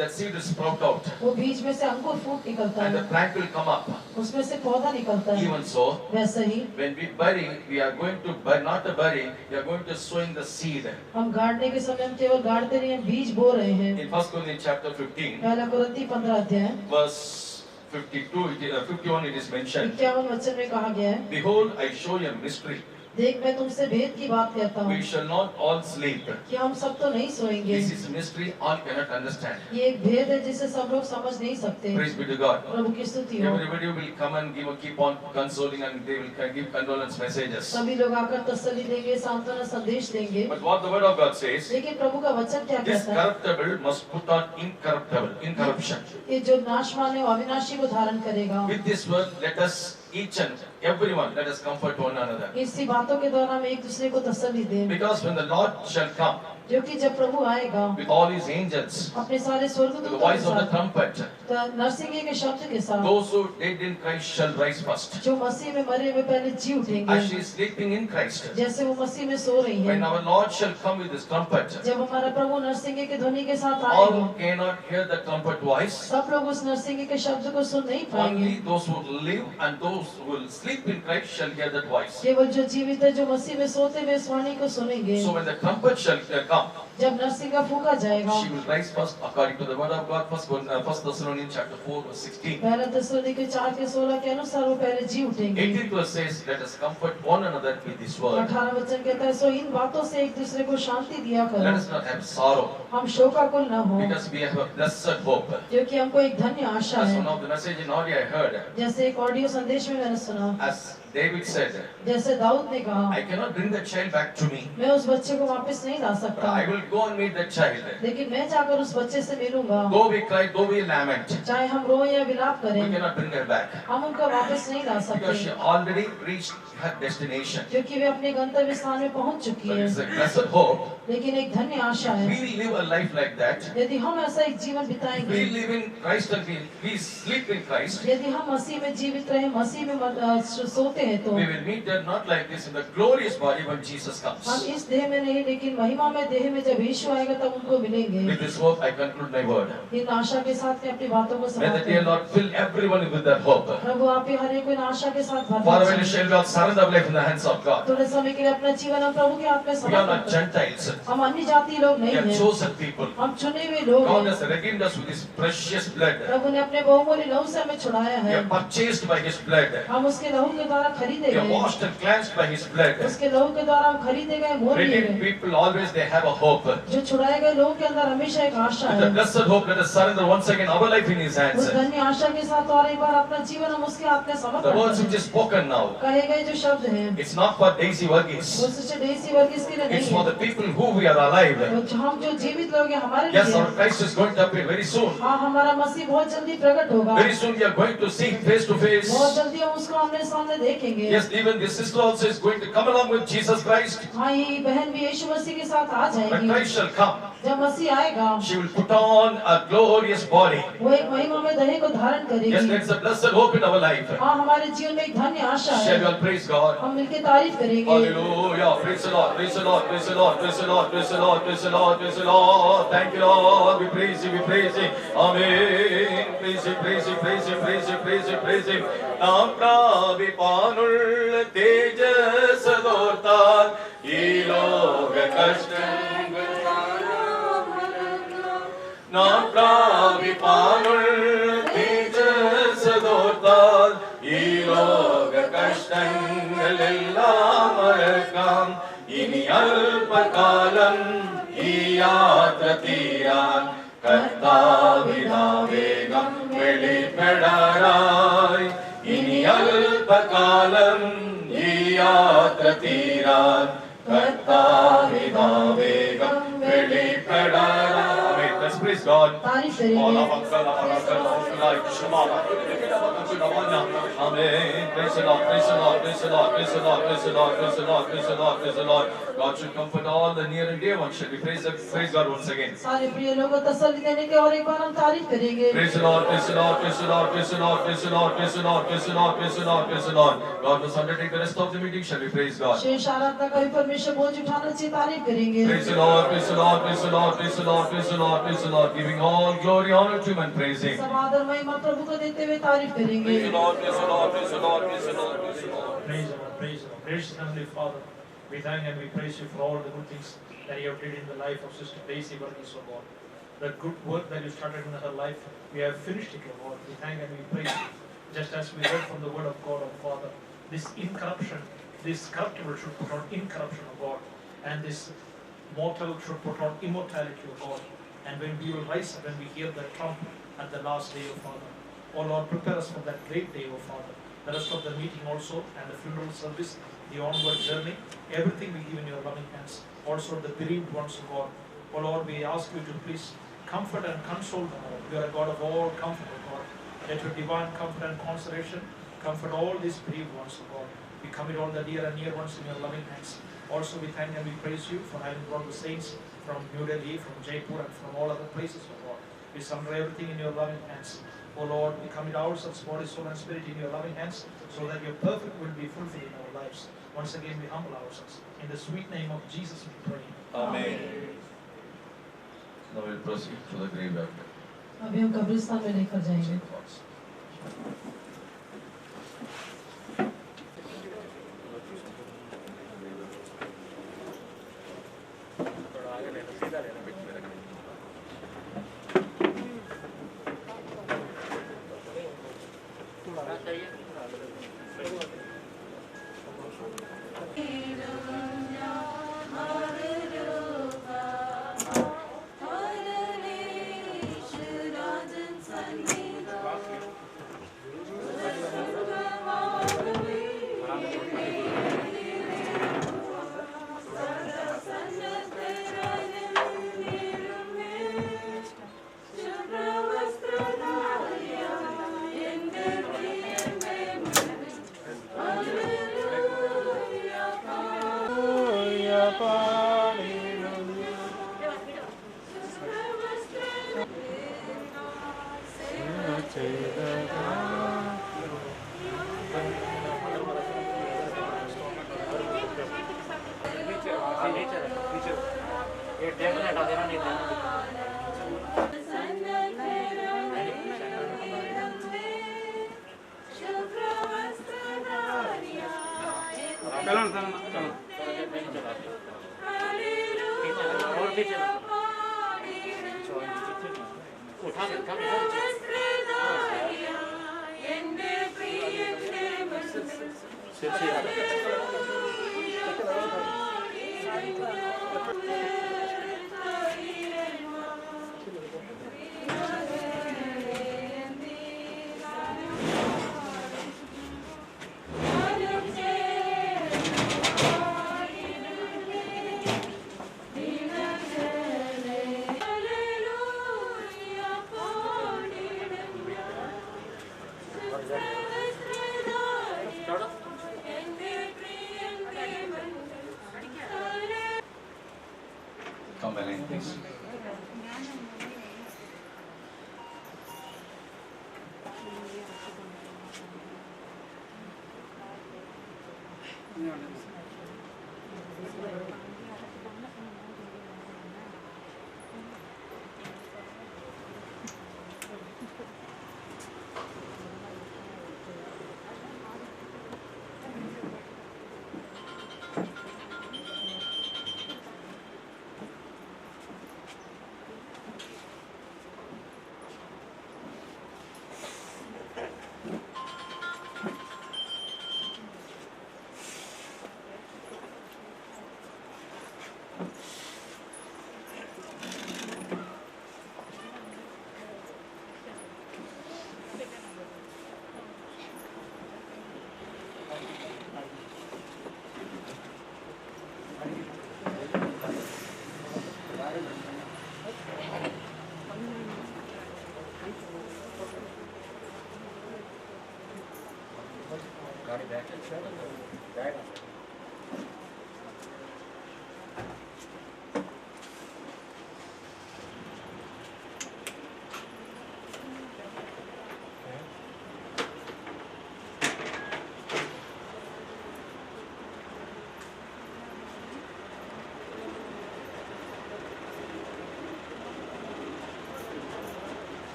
है। seed will sprout out. वो बीज में से अंकुर फूट निकलता And the है, plant will come up. उसमें से पौधा निकलता है। Even so, वैसे ही when we bury, we are going to bury, not to bury, we are going to sowing the seed. हम गाड़ने के समय हम केवल गाड़ते नहीं, हम बीज बो रहे हैं। In 1 Corinthians chapter 15, पहला कुरिन्थी 15 अध्याय verse 51 it is mentioned. 51 वचन में कहा गया है, Behold, I show you a mystery. देख मैं तुमसे भेद की बात कहता हूँ We shall not all sleep. कि हम सब तो नहीं सोएंगे। This is a mystery all cannot understand. ये एक भेद है जिसे सब लोग समझ नहीं सकते। Praise be to God. प्रभु की स्तुति हो। Everybody will come and keep on consoling and they will give condolence messages. सभी लोग आकर तसल्ली देंगे, सांत्वना संदेश देंगे। But what the word of God says, लेकिन प्रभु का वचन क्या this कहता है? corruptible must put on incorruption. ये जो नाशवान है वो अविनाशी को धारण करेगा। With this word, let us each and everyone, let us comfort one another. इसी बातों के द्वारा हम एक दूसरे को तसल्ली दें, Because when the Lord shall come जो कि जब प्रभु आएगा with all his angels, अपने सारे with the स्वर्गदूतों के voice of the साथ, trumpet, तो नरसिंगे के शब्द के साथ, those who dead in Christ shall rise first. जो मसीह में मरे हुए पहले जी उठेंगे। As she is sleeping in Christ, जैसे वो मसीह में सो रही when है, our Lord shall come with his trumpet, जब हमारा प्रभु नरसिंगे के ध्वनि के साथ all आएगा, who cannot hear the trumpet voice, सब लोग उस नरसिंगे के शब्द को सुन नहीं पाएंगे। only those who live and those who will sleep in Christ shall hear that voice. केवल जो जीवित है, जो मसीह में सोते हुए इस वाणी को सुनेंगे। So when the trumpet shall come, जब नरसिंगा फूका जाएगा, she will rise first according to the word of God. 1 Thessalonians chapter 4 verse 16. पहला थिस्सलुनीके 4 के 16 के अनुसार वो पहले जी उठेंगे। 18th verse says, let us comfort one another with this word. 18 वचन कहता है, सो इन बातों से एक दूसरे को शांति दिया Let करो, us not have sorrow, हम शोकाकुल न हो, because we have a blessed hope. क्योंकि हमको एक धन्य आशा As है। one of the message in audio I heard, जैसे एक ऑडियो संदेश में मैंने सुना, as David said, जैसे दाऊद ने कहा, I cannot bring the child back to me, मैं उस बच्चे को वापस नहीं ला but सकता, I will go and meet the child. लेकिन मैं जाकर उस बच्चे से मिलूंगा। Though we cry, though we lament, चाहे हम रोएं या विलाप we करें, cannot bring her back, हम उनका वापस नहीं ला because she सकते, already reached her destination. क्योंकि वे अपने गंतव्य स्थान में पहुंच चुकी But it's है। a blessed hope. लेकिन एक धन्य आशा है, We live a life like that. यदि हम ऐसा एक जीवन We बिताएंगे, live in Christ and we sleep in Christ. यदि हम मसीह में जीवित रहे, मसीह में सोते हैं, तो We will meet her not like this in the glorious body when Jesus हम comes. इस देह में नहीं, लेकिन महिमा में देह में जब यीशु आएगा तब उनको मिलेंगे। With this hope, I conclude my word. इन आशा के साथ मैं अपनी बातों को May the समाप्त dear करूं। Lord fill everyone with that hope. प्रभु आप ही हर एक को इन आशा के साथ भर Father, when you दीजिए। shall we all surrender our life in the hands of God. थोड़े समय के लिए अपना जीवन हम प्रभु के हाथ में We are समर्पित not करें। Gentiles. हम अन्य जाति लोग We नहीं are हैं, chosen people. हम चुने हुए लोग God हैं। has redeemed us with His precious blood. प्रभु ने अपने बहुमूल्य लहू से हमें छुड़ाया We है, are purchased by His blood. हम उसके लहू के द्वारा खरीदे We are गए, washed and cleansed by His blood. उसके लहू के द्वारा हम खरीदे गए, मोल लिए Redeemed गए। people always they have a hope. With जो छुड़ाए गए लोगों के अंदर हमेशा एक आशा the है। blessed hope, let us surrender once again our life in His hands. उस धन्य आशा के साथ और एक बार अपना जीवन हम उसके हाथ में The समर्पित words करते which हैं। is spoken now, कहे गए जो शब्द हैं, it's not for Daisy Varghese. वो सिर्फ देसी वर्ग इसके लिए It's नहीं for है। the people who we are alive. हम जो जीवित लोग हैं हमारे Yes, लिए, our Christ is going to appear very soon. हाँ हमारा मसीह बहुत जल्दी प्रकट होगा, Very soon we are going to see Him face to face. बहुत जल्दी हम उसको आमने सामने देखेंगे। Yes, even this sister also is going to come along with Jesus Christ. हाँ ये बहन भी यीशु मसीह के साथ आ When जाएगी। Christ shall come, जब मसीह आएगा, she will put on a glorious body. वो एक महिमा में देह को धारण Yes, करेगी। there is a blessed hope in our life. हाँ हमारे जीवन में एक धन्य आशा Shall we है, all praise God? हम मिलकर तारीफ करेंगे। Hallelujah. Praise the Lord. Praise the Lord. Praise the Lord. Praise the Lord. Praise the Lord. Praise the Lord. Praise the Lord. Thank you, Lord. We praise you. We praise you. Amen. Praise you. Praise you. Praise you. Praise you. Praise you. Praise you. Nam pravipanull tejasodortal iloga kashtangal Nam pravipanull tejasodortal iloga kashtangal ellam marakam ini alpakalam iyatra tiran കർത്താവിനാവേഗം വെളിപ്പെടാറായി ഇനി അല്പകാലം ഈ യാത്ര തീരാൻ God. तारीफ करेंगे। Amen. Praise the Lord, praise the Lord, praise the Lord, praise the Lord, praise the Lord, praise the Lord, praise the Lord, praise the Lord. God should comfort all the near and dear ones. Shall we praise God once again? सारे प्रिय लोगों तसल्ली देने के और एक बार हम तारीफ करेंगे। Praise the Lord, praise the Lord, praise the Lord, praise the Lord, praise the Lord, praise the Lord, praise the Lord, praise the Lord, praise the Lord. God must undertake the rest of the meeting. Shall we praise God? शेष आराधना का भी परमेश्वर बोझ उठाना चाहिए, तारीफ करेंगे। Praise the Lord, praise the Lord, praise the Lord, praise the Lord, praise the Lord, praise the Lord, giving all glory, honor to Him and praise Him. सब आदर महिमा प्रभु को देते हुए तारीफ करेंगे। Praise the Lord, praise the Lord, praise the Lord, praise the Lord, praise the Lord. Praise the Lord, praise the Lord. Gracious Heavenly Father, we thank and we praise you for all the good things that you have did in the life of Sister Daisy Varghese, O God. The good work that you started in her life, we have finished it, O Lord. We thank and we praise you. Just as we read from the word of God, O Father, this incorruption, this corruptible should put on incorruption, O God, and this mortal should put on immortality, O God. And when we will rise up, when we hear the trump at the last day, O Father, O Lord, prepare us for that great day, O Father. The rest of the meeting also, and the funeral service, the onward journey, everything we give in your loving hands. Also the bereaved ones, O God. O Lord, we ask you to please comfort and console them all. You are a God of all comfort, O God. Let your divine comfort and consolation comfort all these bereaved ones, O God. We commit all the dear and near ones in your loving hands. Also we thank and we praise you for having brought the saints from New Delhi, from Jaipur, and from all other places, O God. We surrender everything in your loving hands. O Lord, we commit ourselves, body, soul, and spirit in your loving hands, so that your perfect will be fulfilled in our lives. Once again, we humble ourselves. In the sweet name of Jesus, we pray. Amen. Now we'll proceed to the grave after. अभी हम कब्रिस्तान में लेकर जाएंगे। Come Elaine, please.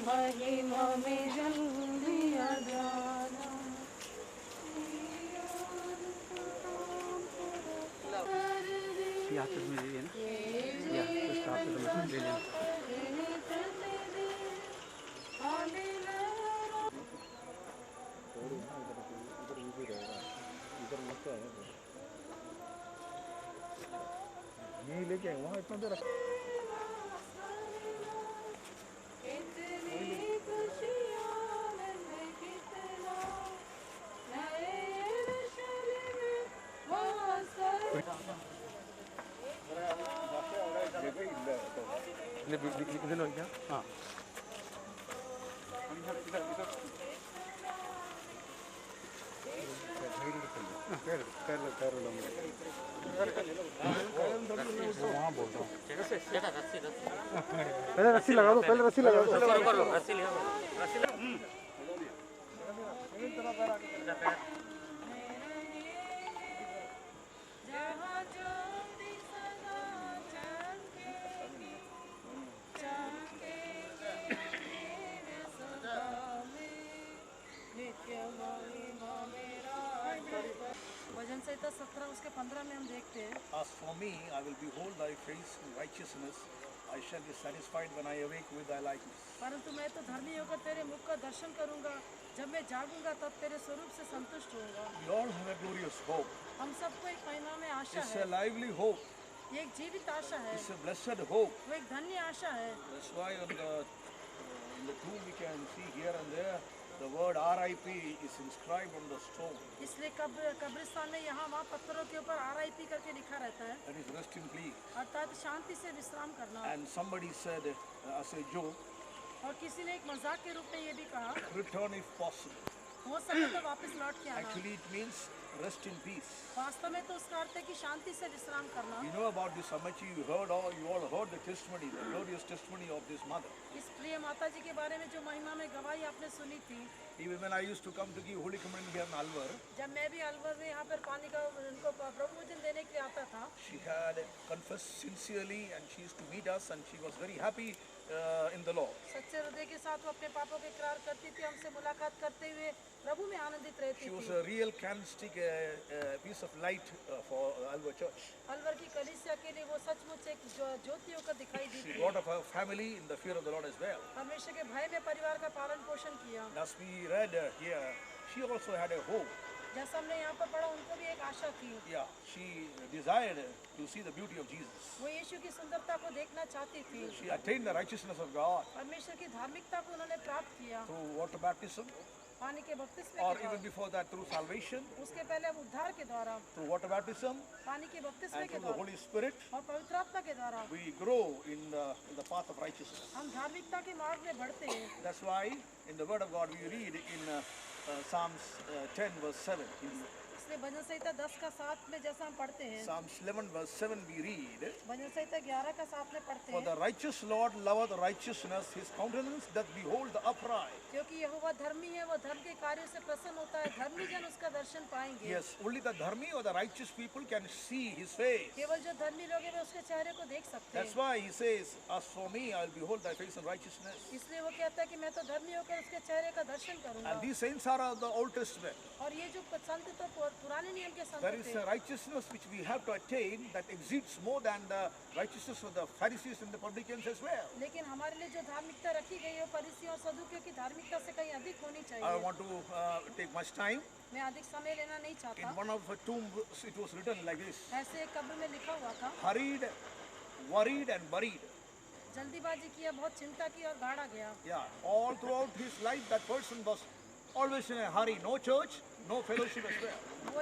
महिमा में जल दिया जाना नहीं लेके आए वहाँ इतना देर हाँ वहाँ बोल रहा हूँ पहले रस्सी लगा दो रस्सी भजन संहिता 17 उसके 15 में हम देखते हैं As for me, I will behold thy face in righteousness, I shall be satisfied when I awake with thy likeness. परंतु मैं तो धर्मी होकर तेरे मुख का दर्शन करूंगा, जब मैं जागूंगा तब तेरे स्वरूप से संतुष्ट होऊंगा। We all have a glorious hope. हम सबको एक महिमा में आशा It's है, a lively hope. ये एक जीवित आशा है, It's a blessed hope. वो एक धन्य आशा है। That's why on the tomb we can see here and there the word RIP is inscribed on the stone. इसलिए कब्रिस्तान में यहाँ वहाँ पत्थरों के ऊपर RIP करके लिखा रहता है, That is rest in peace. अर्थात शांति से विश्राम करना। And somebody said as a joke, और किसी ने एक मजाक के रूप में ये भी कहा, return if possible. हो सके तो वापस लौट के आना। Actually it means rest in peace. वास्तव में तो उसका अर्थ है कि शांति से विश्राम करना। You know about this Amachi, you all heard the testimony, the glorious testimony of this mother. इस प्रिय माता जी के बारे में जो महिमा में गवाही आपने सुनी थी, Even when I used to come to give Holy Communion here in Alvar, जब मैं भी अलवर में यहाँ पर पानी का उनको प्रभु भोजन देने के लिए आता था, she had confessed sincerely and she used to meet us and she was very happy in the Lord. सच्चे हृदय के साथ वो अपने पापों के इकरार करती थी, हमसे मुलाकात करते हुए प्रभु में आनंदित रहती She was थी। a real candlestick, a piece of light for Alvar Church. Alwar की कलीसिया के लिए वो सचमुच एक ज्योति होकर दिखाई दी She थी। brought up her family in the fear of the Lord as well. परमेश्वर के भय में परिवार का पालन पोषण किया। And as we read here, she also had a hope. जैसा हमने यहाँ पर पढ़ा, उनको भी एक आशा थी। Yeah, she desired to see the beauty of Jesus. वो यीशु की सुंदरता को देखना चाहती थी। She attained the righteousness of God परमेश्वर की धार्मिकता को उन्होंने प्राप्त किया, through water baptism, पानी के बपतिस्मे or के even द्वारा, before that through salvation, उसके पहले उद्धार के द्वारा, through water baptism, पानी के बपतिस्मे and के through the द्वारा Holy Spirit. और पवित्र आत्मा के द्वारा We grow in the path of righteousness. हम धार्मिकता के मार्ग में बढ़ते हैं। That's why in the Word of God we read in Psalms 10 verse 7. इसलिए भजन संहिता 10 का 7 में जैसा हम पढ़ते हैं, Psalms 11 verse 7 we read, भजन संहिता 11 का 7 में पढ़ते For हैं, the righteous Lord loveth righteousness, his countenance doth behold the upright. क्योंकि यहोवा धर्मी है, वो धर्म के कार्यों से प्रसन्न होता है, धर्मी जन उसका दर्शन पाएंगे। Yes, only the dharmi or the righteous people can see his face. केवल जो धर्मी लोग हैं वे उसके चेहरे को देख सकते That's हैं। why he says, As for me, I'll behold thy face in righteousness. इसलिए वो कहता है कि मैं तो धर्मी होकर उसके चेहरे का दर्शन करूंगा। And these saints are of the Old Testament. और ये जो संत तो पुराने नियम के संत There is थे, a righteousness which we have to attain that exceeds more than the righteousness of the Pharisees and the publicans as well. लेकिन हमारे लिए जो धार्मिकता रखी गई है फरीसी और सदूकियों की धार्मिकता से कहीं अधिक होनी I चाहिए। want to take much time. मैं अधिक समय लेना नहीं In चाहता। one of the tombs, it was written like this: ऐसे एक कब्र में लिखा हुआ था, hurried, worried, and buried. जल्दीबाजी किया, बहुत चिंता की और गाड़ा गया। Yeah, all throughout his life, that person was always in a hurry. No church, no fellowship as well. वो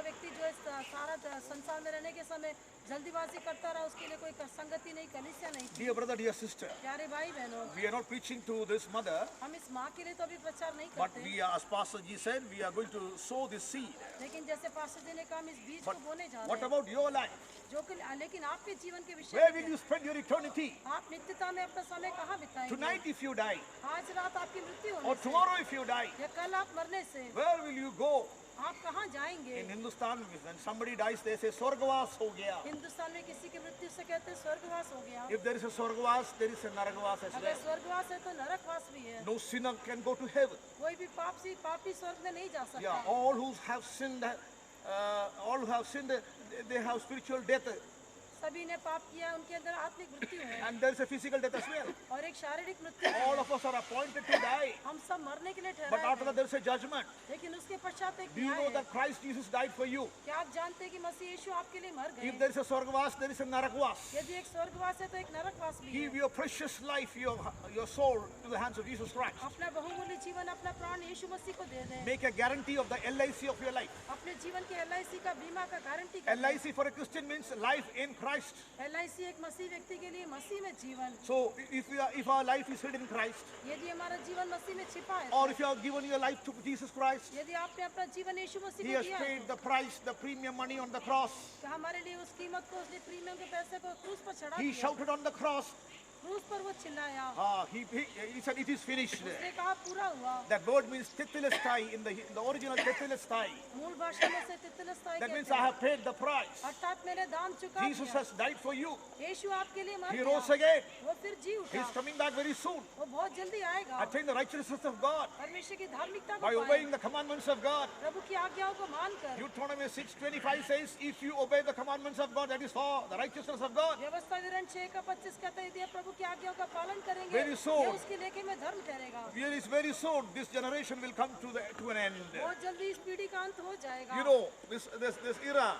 व्यक्ति जो है सारा संसार में रहने के समय जल्दीबाजी करता रहा, उसके लिए कोई संगति नहीं, कलीसिया नहीं थी। Dear brother, dear sister, प्यारे भाई बहनों, we are not preaching to this mother, हम इस माँ के लिए तो अभी प्रचार नहीं but करते, we are, as Pastor Ji said, we are going to sow this seed. लेकिन जैसे पास्टर जी ने कहा, हम इस बीज को But बोने जा what रहे हैं। about your life? जो कि लेकिन आपके जीवन के विषय Where में will you spend your eternity? आप नित्यता में अपना समय कहाँ बिताएंगे? Tonight if you die, आज रात आपकी मृत्यु or होने से, tomorrow if you die, या कल आप मरने से where will you go? आप कहाँ जाएंगे? In Hindustan, when somebody dies, they say Swargavas ho gaya. Hindustan में किसी की मृत्यु से कहते हैं स्वर्गवास हो गया। If there is a Swargavas, there is a Naragavas as अगर well. स्वर्गवास है तो नरकवास भी है। No sinner can go to heaven. कोई भी पापी स्वर्ग में नहीं जा सकता। Yeah, all who have sinned, they have spiritual death, सभी ने पाप किया, उनके अंदर आत्मिक मृत्यु है and there is a physical death as well. और एक शारीरिक मृत्यु है। All of us are appointed to die, हम सब मरने के लिए but ठहराए after that हैं। there is a judgment. लेकिन उसके पश्चात एक Do you न्याय know है। that Christ Jesus died for you? क्या आप जानते हैं कि मसीह यीशु आपके लिए मर If गए? there is a Swargavas, there is a Narakvas. यदि एक स्वर्गवास है तो एक नरकवास भी Give है। your precious life, your soul to the hands of Jesus Christ. अपना बहुमूल्य जीवन, अपना प्राण यीशु मसीह को दे दें। Make a guarantee of the LIC of your life. अपने जीवन के LIC का बीमा का गारंटी कर दें। LIC for a Christian means life in Christ. LIC एक मसीह व्यक्ति के लिए मसीह में जीवन। So if our life is hid in Christ, यदि हमारा जीवन मसीह में छिपा है, or if you have given your life to Jesus Christ, यदि आपने अपना जीवन यीशु मसीह He को has दिया paid है, the price, the premium money on the cross. तो हमारे लिए उस कीमत को, उसने प्रीमियम के पैसे को क्रूस पर चढ़ा He दिया। shouted on the cross, क्रूस पर वो चिल्लाया, he said, "It is finished." उसने कहा पूरा हुआ। That word means tetelestai in the original tetelestai. मूल भाषा में से तितलस्ताई That means कहते I हैं, have paid the price. अर्थात मैंने दाम चुका Jesus दिया। has died for you. यीशु आपके लिए मर He गया, rose again. वो फिर जी He is उठा, coming back very soon. वो बहुत जल्दी आएगा। Attain the righteousness of God परमेश्वर की धार्मिकता को by पाए, obeying the commandments of God. प्रभु की आज्ञाओं को मानकर। Deuteronomy 6:25 says, "If you obey the commandments of God, that is for the righteousness of God." व्यवस्था विवरण 6:25 कहता है, यदि आप प्रभु की आज्ञाओं का पालन करेंगे, Very soon. यह उसके लेखे में धर्म ठहरेगा। Here is very soon this generation will come to an end. बहुत जल्दी इस पीढ़ी का अंत हो जाएगा। You know this era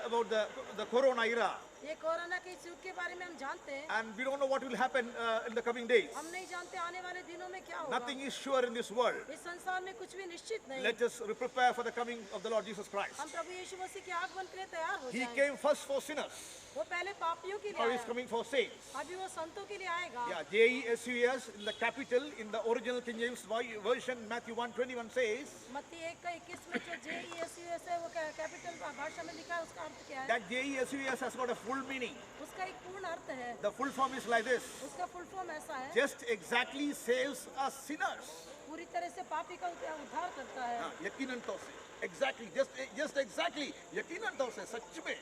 about the corona era, ये कोरोना के इस युग के बारे में हम जानते हैं, and we don't know what will happen in the coming days. हम नहीं जानते आने वाले दिनों में क्या होगा। Nothing is sure in this world. इस संसार में कुछ भी निश्चित नहीं। Let us prepare for the coming of the Lord Jesus Christ. हम प्रभु यीशु मसीह के आगमन के लिए तैयार हो He जाएं। came first for sinners. वो पहले पापियों के लिए Now he is आया, coming for saints. अभी वो संतों के लिए आएगा। Yeah, JESUS in the capital in the original King James version, Matthew 1:21 says मत्ती 1:21 में जो JESUS है, वो कैपिटल भाषा में लिखा है, उसका अर्थ क्या है? that JESUS has got a full meaning. उसका एक पूर्ण अर्थ है। The full form is like this: उसका फुल फॉर्म ऐसा है, just exactly saves us sinners. पूरी तरह से पापी का उद्धार करता है। यकीनन तौर से, exactly, just exactly, यकीनन तौर से, सच में,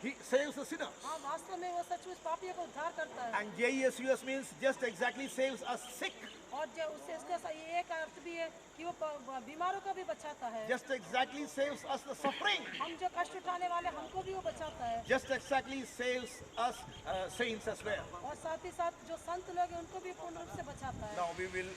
he saves the sinners. हाँ, वास्तव में वो सचमुच पापियों का उद्धार करता है। And JESUS means just exactly saves us sick. और जो उससे इसका ये एक अर्थ भी है कि वो बीमारों का भी बचाता है। Just exactly saves us the suffering. हम जो कष्ट उठाने वाले, हमको भी वो बचाता है। Just exactly saves us saints as well. और साथ ही साथ जो संत लोग हैं, उनको भी पूर्ण रूप से बचाता है। Now we will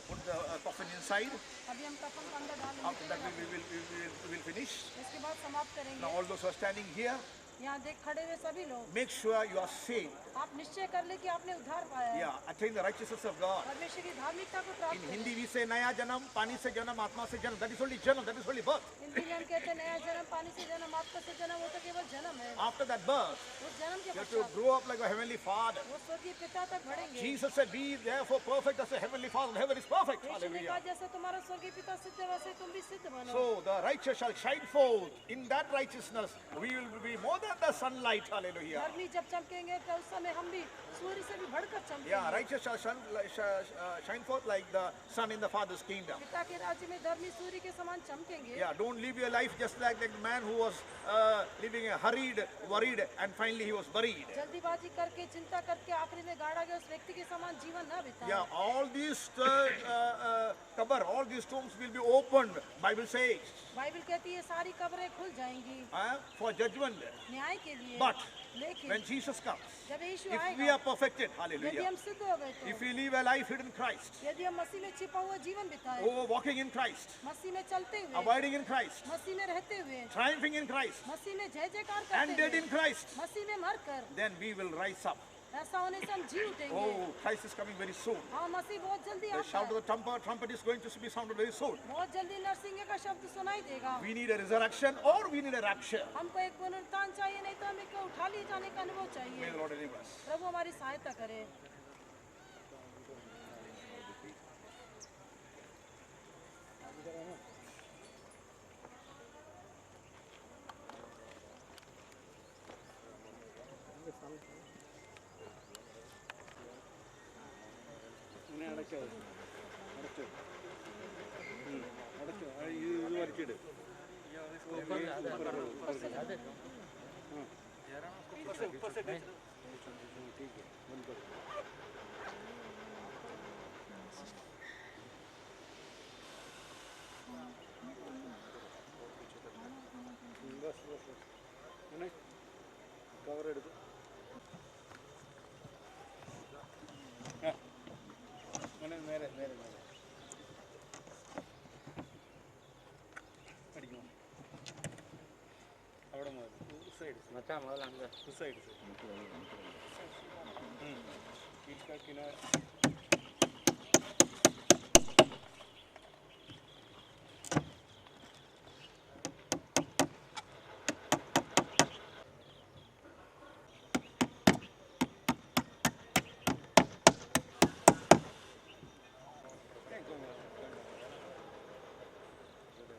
put the coffin inside. अभी हम कफन को अंदर After that डालेंगे, we will finish. इसके बाद समाप्त करेंगे। Now all those who are standing here, यहाँ देख खड़े हुए सभी लोग, make sure you are saved. आप निश्चय कर ले कि आपने उद्धार पाया है। Yeah, attain the righteousness of God. परमेश्वर की धार्मिकता को प्राप्त In करें। Hindi we say नया जन्म, पानी से जन्म, आत्मा से जन्म. That is only जन्म. That is only birth. Hindi में हम कहते हैं नया जन्म, पानी से जन्म, आत्मा से जन्म, वो तो केवल जन्म है। After that birth, उस जन्म के you have to पश्चात grow up like a heavenly Father. वो स्वर्गीय पिता तक बढ़ेंगे। Jesus said, "Be therefore perfect as a heavenly Father. Heaven is perfect." यीशु ने कहा, Hallelujah. जैसे तुम्हारा स्वर्गीय पिता सिद्ध है, वैसे तुम भी सिद्ध बनो। So the righteous shall shine forth. In that righteousness, we will be more than the sunlight. Hallelujah. धर्मी जब चमकेंगे, तो उस समय हम भी सूर्य से भी बढ़कर चमकेंगे। Yeah, righteous shall shine forth like the sun in the Father's kingdom. पिता के राज्य में धर्मी सूर्य के समान चमकेंगे। Yeah, don't live your life just like the man who was living a hurried, worried, and finally he was buried. जल्दीबाजी करके, चिंता करके आखिरी में गाड़ा गया उस व्यक्ति के समान जीवन न बिताएं। Yeah, all these cover, all these tombs will be opened. Bible says Bible कहती है सारी कब्रें खुल जाएंगी for judgment. न्याय के लिए। But लेकिन when Jesus comes, जब यीशु if we आएगा, are perfected, यदि hallelujah, हम सिद्ध हो गए तो, if we live a life hidden in Christ, यदि हम मसीह में छिपा हुआ जीवन बिताए, walking in Christ, मसीह में चलते हुए, abiding in Christ, मसीह में रहते हुए, triumphing in Christ, मसीह में जय जयकार and करते dead हुए, in Christ, मसीह में मरकर, then we will rise up. ऐसा होने से हम जी उठेंगे। Oh, Christ is coming very soon. हाँ, मसीह बहुत जल्दी The आता shout है। of the trumpet is going to be sounded very soon. बहुत जल्दी नरसिंह का शब्द सुनाई देगा। We need a resurrection or we need a rapture. हमको एक पुनरुत्थान चाहिए, नहीं तो हमें को उठा लिए जाने का अनुभव May चाहिए। the Lord enable us. प्रभु हमारी सहायता करे।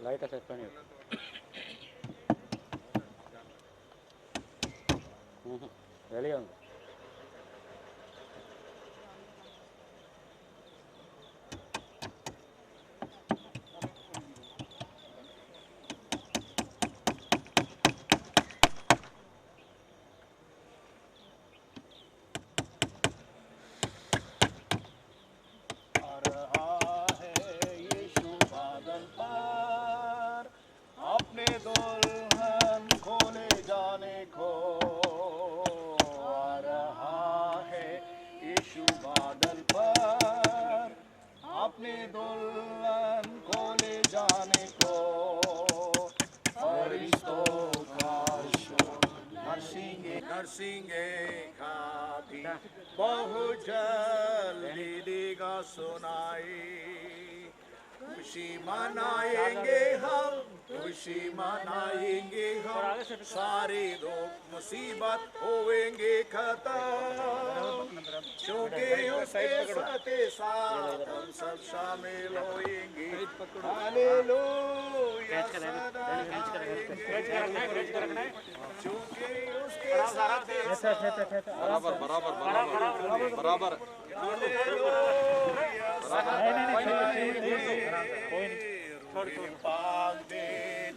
लाइट सेट करनी रेडी नरसिंहेगा भी बहुत जल्दी देगा सुनाई। खुशी मनाएंगे हम, खुशी मनाएंगे हम, सारे दुख मुसीबत होएंगे खत्म, क्योंकि उसके साथ हम सब शामिल होएंगे। हालेलुया सदा गाएंगे, क्योंकि उसके साथ बराबर बराबर बराबर बराबर हालेलुया सदा पाक दे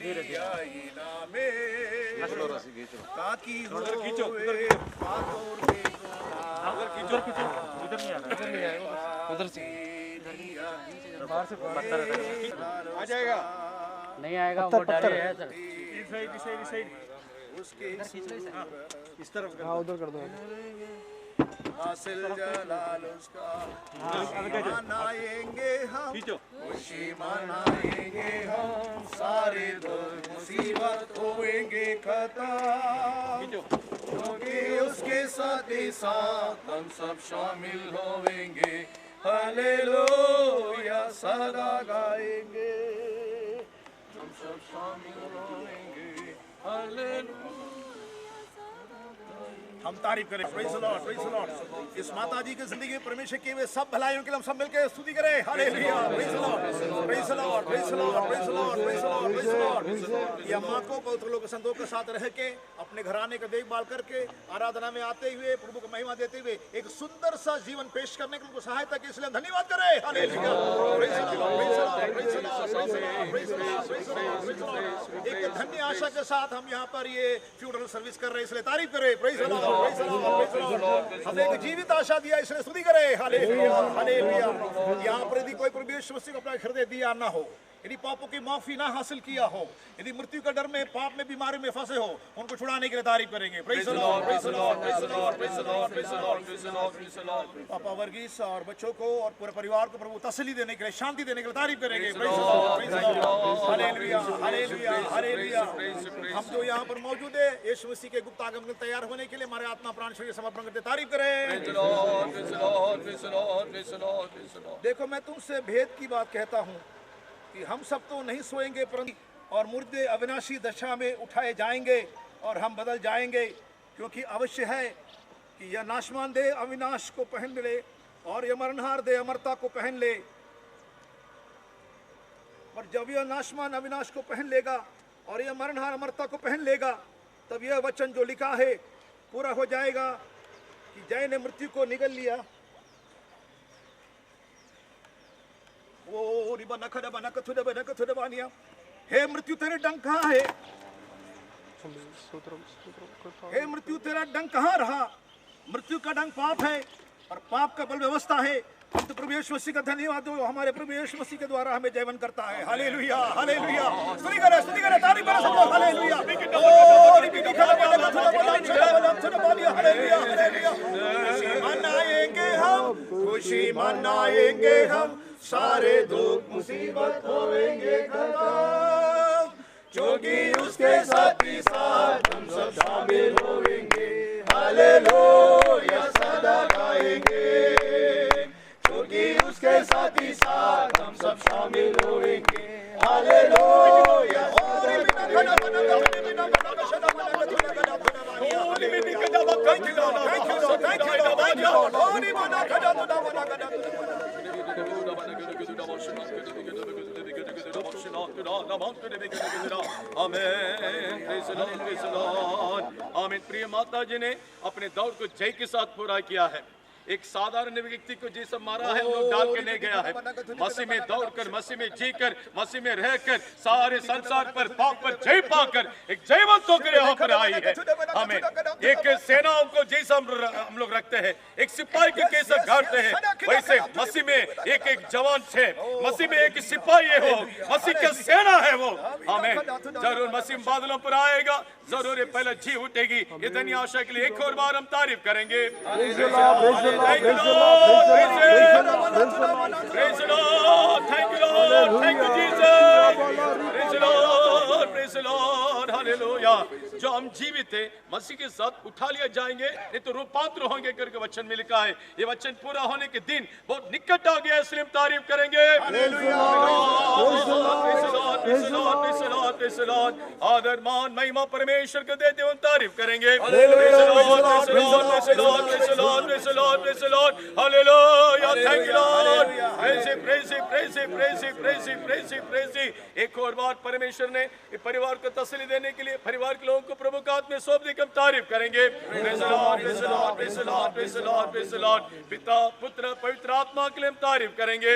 दिया इनामे, ताकि उधर खींचो, उधर से बाहर से आ जाएगा, नहीं आएगा, वो डाली है सर। इस साइड उसके इस तरफ उधर कर दो। हासिल जलाल उसका मनाएंगे हम, खुशी मनाएंगे हम, सारे दुख मुसीबत होएंगे खत्म, क्योंकि उसके साथ ही साथ हम सब शामिल होएंगे। हालेलुया सदा गाएंगे, हम सब शामिल होएंगे। हालेलुया हम तारीफ करें। Praise the lord, praise the Lord. इस माता जी की जिंदगी में परमेश्वर की वे सब भलाइयों के लिए हम सब मिलकर स्तुति करें। Hallelujah, praise the lord, praise the lord, praise the lord, praise the lord, praise the lord, praise the Lord. ये मां को पवित्र लोग संतोष के साथ रह के अपने घराने का देखभाल करके आराधना में आते हुए प्रभु को महिमा देते हुए एक सुंदर सा जीवन पेश करने के लिए सहायता की, इसलिए धन्यवाद करें। Hallelujah, praise the lord, praise the lord, praise the lord, praise the lord, praise the lord, praise the lord, praise the Lord. एक धन्य आशा के साथ हम यहाँ पर ये फ्यूनरल सर्विस कर रहे हैं, इसलिए तारीफ करें। Praise the lord, praise the Lord, हमें एक जीवित आशा दिया, इसलिए स्तुति करें। Hallelujah, hallelujah. यहाँ पर यदि कोई प्रभु मसीह को अपना हृदय दिया ना हो, यदि पापों की माफी ना हासिल किया हो, यदि मृत्यु का डर में, पाप में, बीमारी में फंसे हो, उनको छुड़ाने के लिए तारीफ करेंगे। Praise the lord, praise the lord, praise the lord, praise the lord, praise the lord, praise the lord, praise the Lord. पापा वर्गीस और बच्चों को और पूरे परिवार को प्रभु तसल्ली देने के लिए, शांति देने के लिए तारीफ करेंगे। Praise the lord, praise the Lord, hallelujah, hallelujah, hallelujah. हम जो यहाँ पर मौजूद है, यीशु मसीह के गुप्त आगमन में तैयार होने के लिए हमारे आत्मा प्राण शरीर समर्पण करते तारीफ करें। Praise the lord, praise the lord, praise the lord, praise the lord, praise the Lord. देखो, मैं तुमसे भेद की बात कहता हूँ कि हम सब तो नहीं सोएंगे, परंतु और मुर्दे अविनाशी दशा में उठाए जाएंगे और हम बदल जाएंगे, क्योंकि अवश्य है कि यह नाशवान दे अविनाश को पहन ले और यह मरणहार दे अमरता को पहन ले। और जब यह नाशवान अविनाश को पहन लेगा और यह मरणहार अमरता को पहन लेगा, तब यह वचन जो लिखा है पूरा हो जाएगा कि जय ने मृत्यु को निगल लिया। ओ रिबा नखदा बना कथुदा बानिया, हे मृत्यु तेरे डंक कहाँ है? हे मृत्यु तेरा डंक कहाँ रहा? मृत्यु का डंक पाप है और पाप का बल व्यवस्था है। तो प्रभु यीशु मसीह का धन्यवाद दो, हमारे प्रभु यीशु मसीह के द्वारा हमें जयवन करता है। Hallelujah, hallelujah. स्तुति करें, तारीफ करें सब लोग। हालेलुया, ओ रिबा हालेलुया, हालेलुया। खुशी मनाएंगे हम, खुशी मनाएंगे हम, सारे दुख मुसीबत होएंगे खत्म, क्योंकि उसके साथ ही साथ हम सब शामिल होएंगे। हालेलुया सदा गाएंगे, क्योंकि उसके साथ ही साथ हम सब शामिल होएंगे। हालेलुया। आमीन। प्रिय माता जी ने अपने दौड़ को जय के साथ पूरा किया है। एक साधारण व्यक्ति को जी सब मारा है, वो डाल के ले गया है। मसीह में दौड़कर, मसीह में जीकर, मसीह में रहकर, सारे संसार पर पाप पर जय पाकर एक जयवंत होकर यहाँ पर आई है। हमें एक सेनाओं को जैसा हम लोग रखते हैं, एक सिपाही के कैसे गाड़ते हैं, वैसे मसीह में एक एक जवान है, मसीह में एक सिपाही है, वो मसीह की सेना है वो। हमें जरूर मसीह बादलों पर आएगा, जरूर ये पहले जी उठेगी। ये धन्य आशा के लिए एक और बार हम तारीफ करेंगे। Thank you, Lord. Praise the Lord. Thank you, Lord. Thank you, Jesus. Praise the Lord. Praise the Lord. Hallelujah. जो हम जीवित थे मसीह के साथ उठा लिया जाएंगे, नहीं तो रूपांतर होंगे करके वचन में लिखा है। ये वचन पूरा होने के दिन बहुत निकट आ गया, इसलिए हम तारीफ करेंगे। आदर मान महिमा परमेश्वर को देते हुए तारीफ करेंगे। एक और बार परमेश्वर ने परिवार को तसल्ली देने के लिए परिवार के लोगों को प्रभु का हाथ में सौंप देकर हम तारीफ करेंगे। पिता पुत्र पवित्र आत्मा के लिए हम तारीफ करेंगे।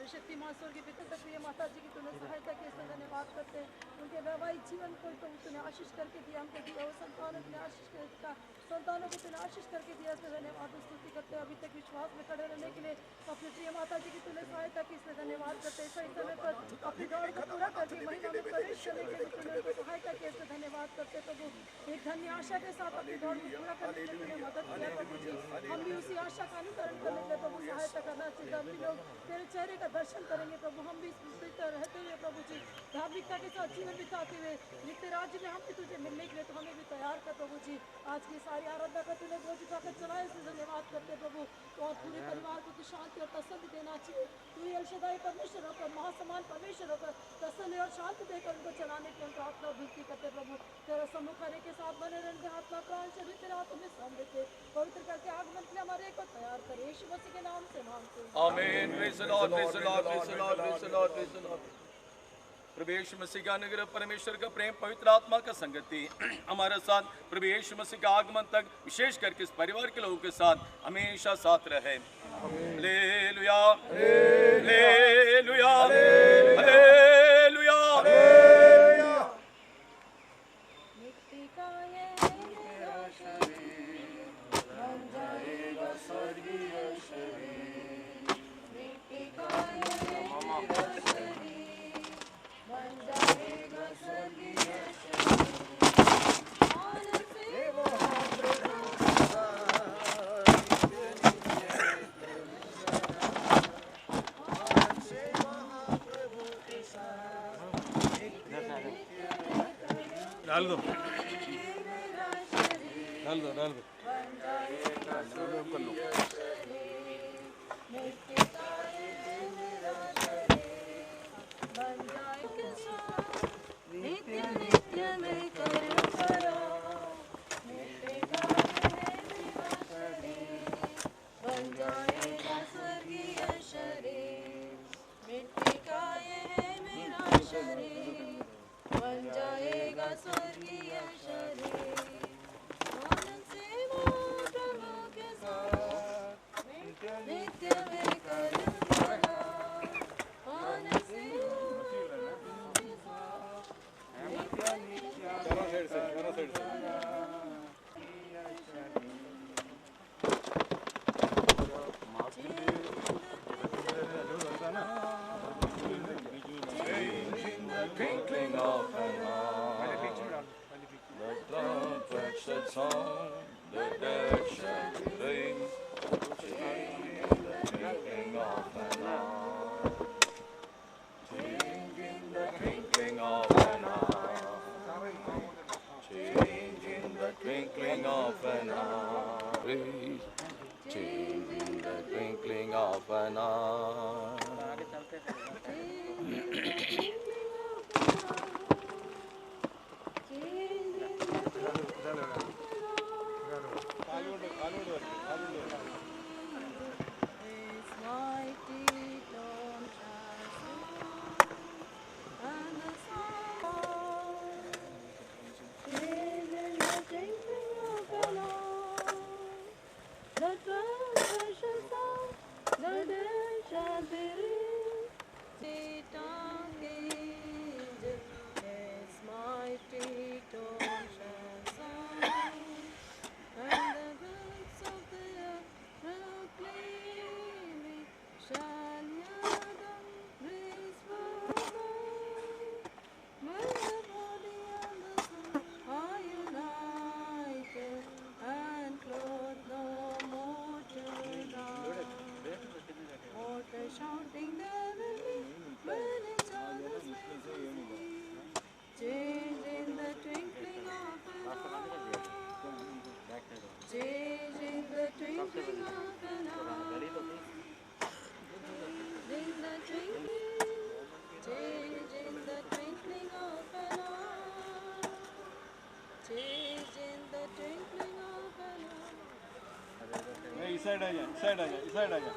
शक्तिमान स्वर्गीय पिता प्रिय माता जी की तूने सहायता की, इसमें धन्यवाद करते हैं। उनके वैवाहिक जीवन को तो तूने आशीष करके दिया, हमको दिया वो संतानों को आशीष करता, संतानों को तूने आशीष करके दिया, इसमें धन्यवाद स्तुति करते हैं। अभी तक विश्वास में खड़े रहने के लिए अपनी प्रिय माता जी की तूने सहायता की, इसमें धन्यवाद करते हैं। सही समय पर अपनी दौड़ को पूरा करके महिमा में प्रवेश करने के लिए तूने उनको सहायता की, इसमें धन्यवाद करते प्रभु। एक धन्य आशा के साथ अपनी दौड़ को पूरा करने के लिए तूने मदद किया प्रभु जी। हम भी उसी आशा का अनुकरण करने के लिए प्रभु सहायता करना चाहिए। हम भी लोग तेरे चेहरे का दर्शन करेंगे प्रभु, हम भी रहते हुए प्रभु जी धार्मिकता के साथ जीवन बिताते हुए नित्य राज्य में हम भी तुझे मिलने के लिए तो हमें भी तैयार कर प्रभु जी। आज की सारी आराधना का तूने बोझ उठाकर चलाए, इसलिए धन्यवाद करते प्रभु। तो और पूरे परिवार को तू शांति और तसल्ली देना चाहिए। तू ही अल्शदाई परमेश्वर होकर, महासमान परमेश्वर होकर तसल्ली और शांति देकर उनको चलाने की हम प्रार्थना विनती करते प्रभु। तेरा सम्मुख हरे के साथ बने रहने, आत्मा प्राण शरीर तेरे हाथों में सौंप देते, पवित्र करके आगमन के लिए हमारे को तैयार करे, यीशु मसीह के नाम से मांगते हैं, आमीन। Praise the lord, praise the lord, praise the lord, praise the lord, praise the lord. प्रभु यीशु मसीह का अनुग्रह, परमेश्वर का प्रेम, पवित्र आत्मा का संगति हमारे साथ प्रभु यीशु मसीह का आगमन तक विशेष करके इस परिवार के लोगों के साथ हमेशा साथ रहे। Hallelujah, hallelujah, hallelujah. डाल दो, डाल दो, डाल दो। नित्य नित्य में करूं करो, बन जाएगा स्वर्गीय शरीर। मिट्टी का ये है मेरा शरीर, बन जाएगा स्वर्गीय शरीर। आनंद से वो प्रभु के साथ नित्य में करूंगा, आनंद से वो प्रभु के साथ नित्य चारों साइड से, चारों साइड से। Twinkling of an eye, the trumpet shall sound, the dead shall be raised, changing the twinkling of an eye, changing the twinkling of an eye, changing the twinkling of an eye, changing the twinkling of an eye. काली साइड आ जा, इस साइड आ जा, इस साइड आ जा।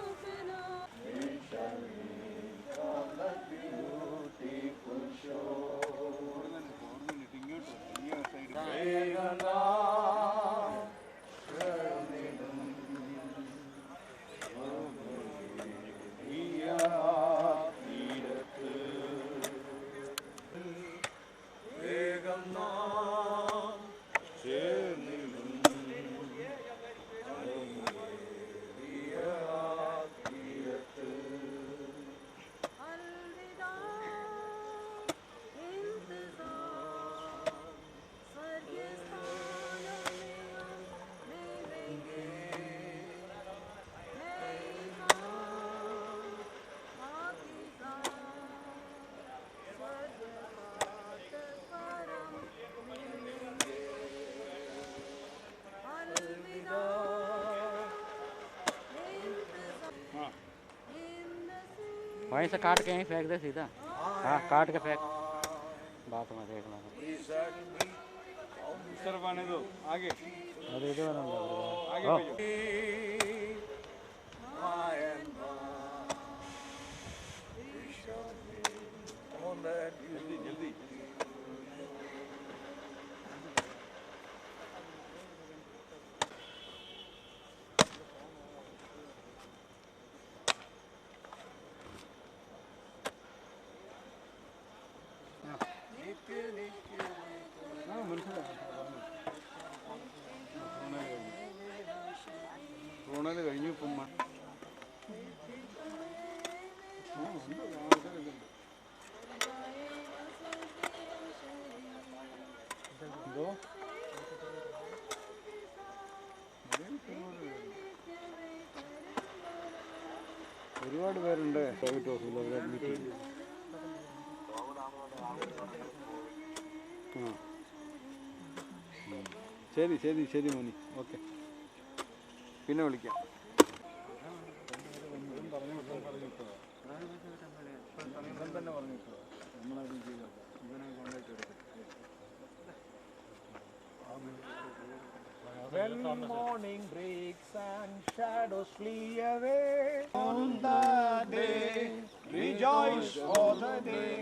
वहीं से काट के यहीं फेंक दे सीधा। हाँ काट के फेंक, बात में देख लो। इस तरफ आने दो, आगे अरे इधर आना आगे हाँ। भेजो। जल्दी जल्दी റോണല് കഴിഞ്ഞു ഇപ്പം എന്തോ ഒരുപാട് പേരുണ്ട് പ്രൈവറ്റ് ഹോസ്പിറ്റലിൽ അഡ്മിറ്റ് ചെയ്തു. ആ ശരി ശരി ശരി മോനി, ഓക്കെ പിന്നെ വിളിക്കാം. തന്നെ പറഞ്ഞിട്ടോ നമ്മളത് ചെയ്തോ, ഇവനെ കോണ്ടാക്ട് എടുക്കും. When morning breaks and shadows flee away, on the day rejoice for the day,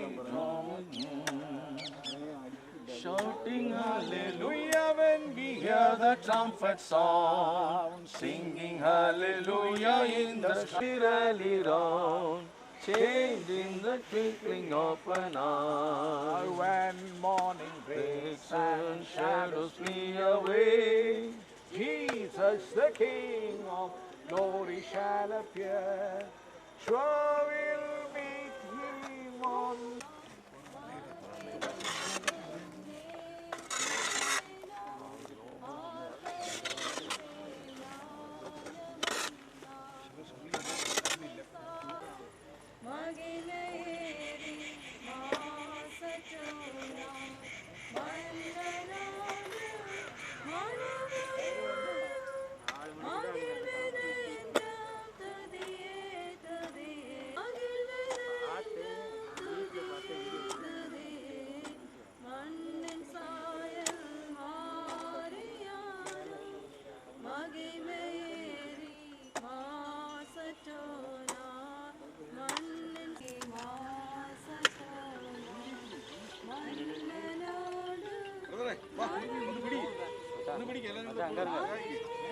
shouting hallelujah when we hear the trumpet sound, singing hallelujah in the spirally round, changed in the twinkling of an eye. When morning breaks and shadows flee away, Jesus the King of glory shall appear. Sure we'll meet him on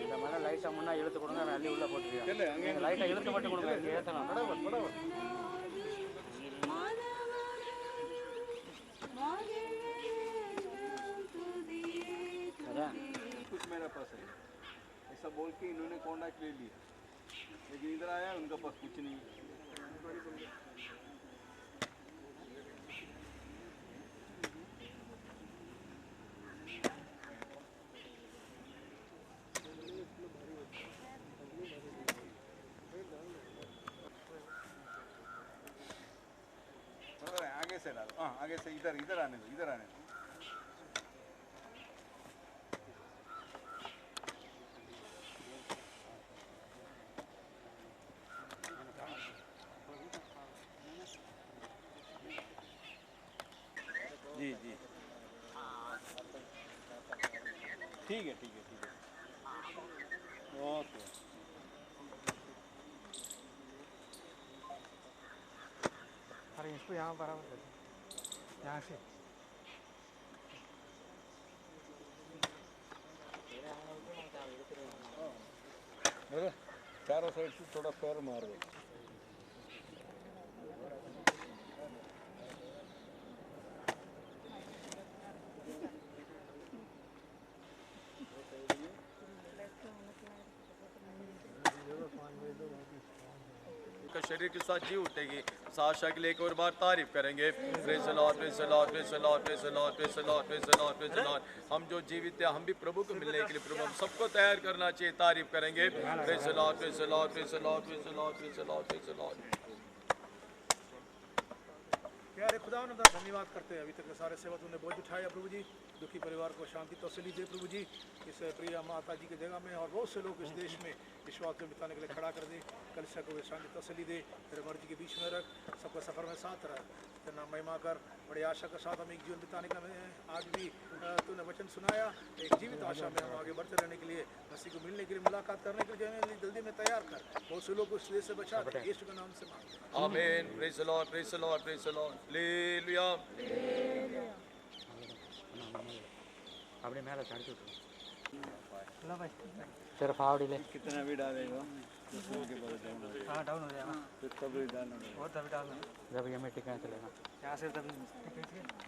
இந்த மாதிரி லைட்டாக முன்னா இழுத்து கொடுங்க, அள்ளி உள்ள போட்டுருக்கேன். லைட்டாக இழுத்து மட்டும் கொடுங்க, ஏற்றலாம். कुछ मेरा पास है ऐसा बोल के इन्होंने कॉन्टैक्ट ले लिया, लेकिन इधर आया उनका पास कुछ नहीं. आगे से डालो, हाँ आगे से इधर इधर आने दो, इधर आने दो. जी जी ठीक है ठीक है ठीक है, ओके. और इसको यहाँ बराबर कर दो। यहाँ से चारों साइड से थोड़ा पैर मार दो। का शरीर के साथ जी उठेगी। साशा के लिए एक और बार तारीफ करेंगे। Praise the lord, praise the lord, praise the lord, praise the lord, praise the lord, praise the lord, praise the Lord. हम जो जीवित हैं, हम भी प्रभु को मिलने के लिए प्रभु हम सबको तैयार करना चाहिए। तारीफ करेंगे। Praise the lord, praise the lord, praise the lord, praise the lord, praise the lord, praise the Lord. प्यारे खुदा धन्यवाद करते हैं। अभी तक के सारे सेवा तूने बोझ उठाया प्रभु जी। दुखी परिवार को शांति तसल्ली दे प्रभु जी। इस प्रिय माता जी की जगह में और बहुत से लोग इस देश में विश्वास में बिताने के लिए खड़ा कर दे। कलिसिया को शांति तसल्ली दे। तेरे मर्जी के बीच में रख, सबका सफर में साथ रह। तेरा नाम महिमा कर। बड़ी आशा के साथ हम एक जीवन बिताने का आज भी तूने वचन सुनाया। एक जीवित आशा में हम आगे बढ़ते रहने के लिए, मसीह को मिलने के लिए, मुलाकात करने के लिए जल्दी में तैयार कर। बहुत से लोग उस देश से बचा दे। यीशु के नाम से मांगते हैं। आमीन। Praise the lord, praise the lord, praise the Lord. Hallelujah. अपने मेला चढ़ चुके लो भाई सिर्फ आवड़ी ले कितना भी डालेगा हाँ डाउन हो जाएगा फिर तभी डालना जब ये मिट्टी कहाँ चलेगा यहाँ से तभी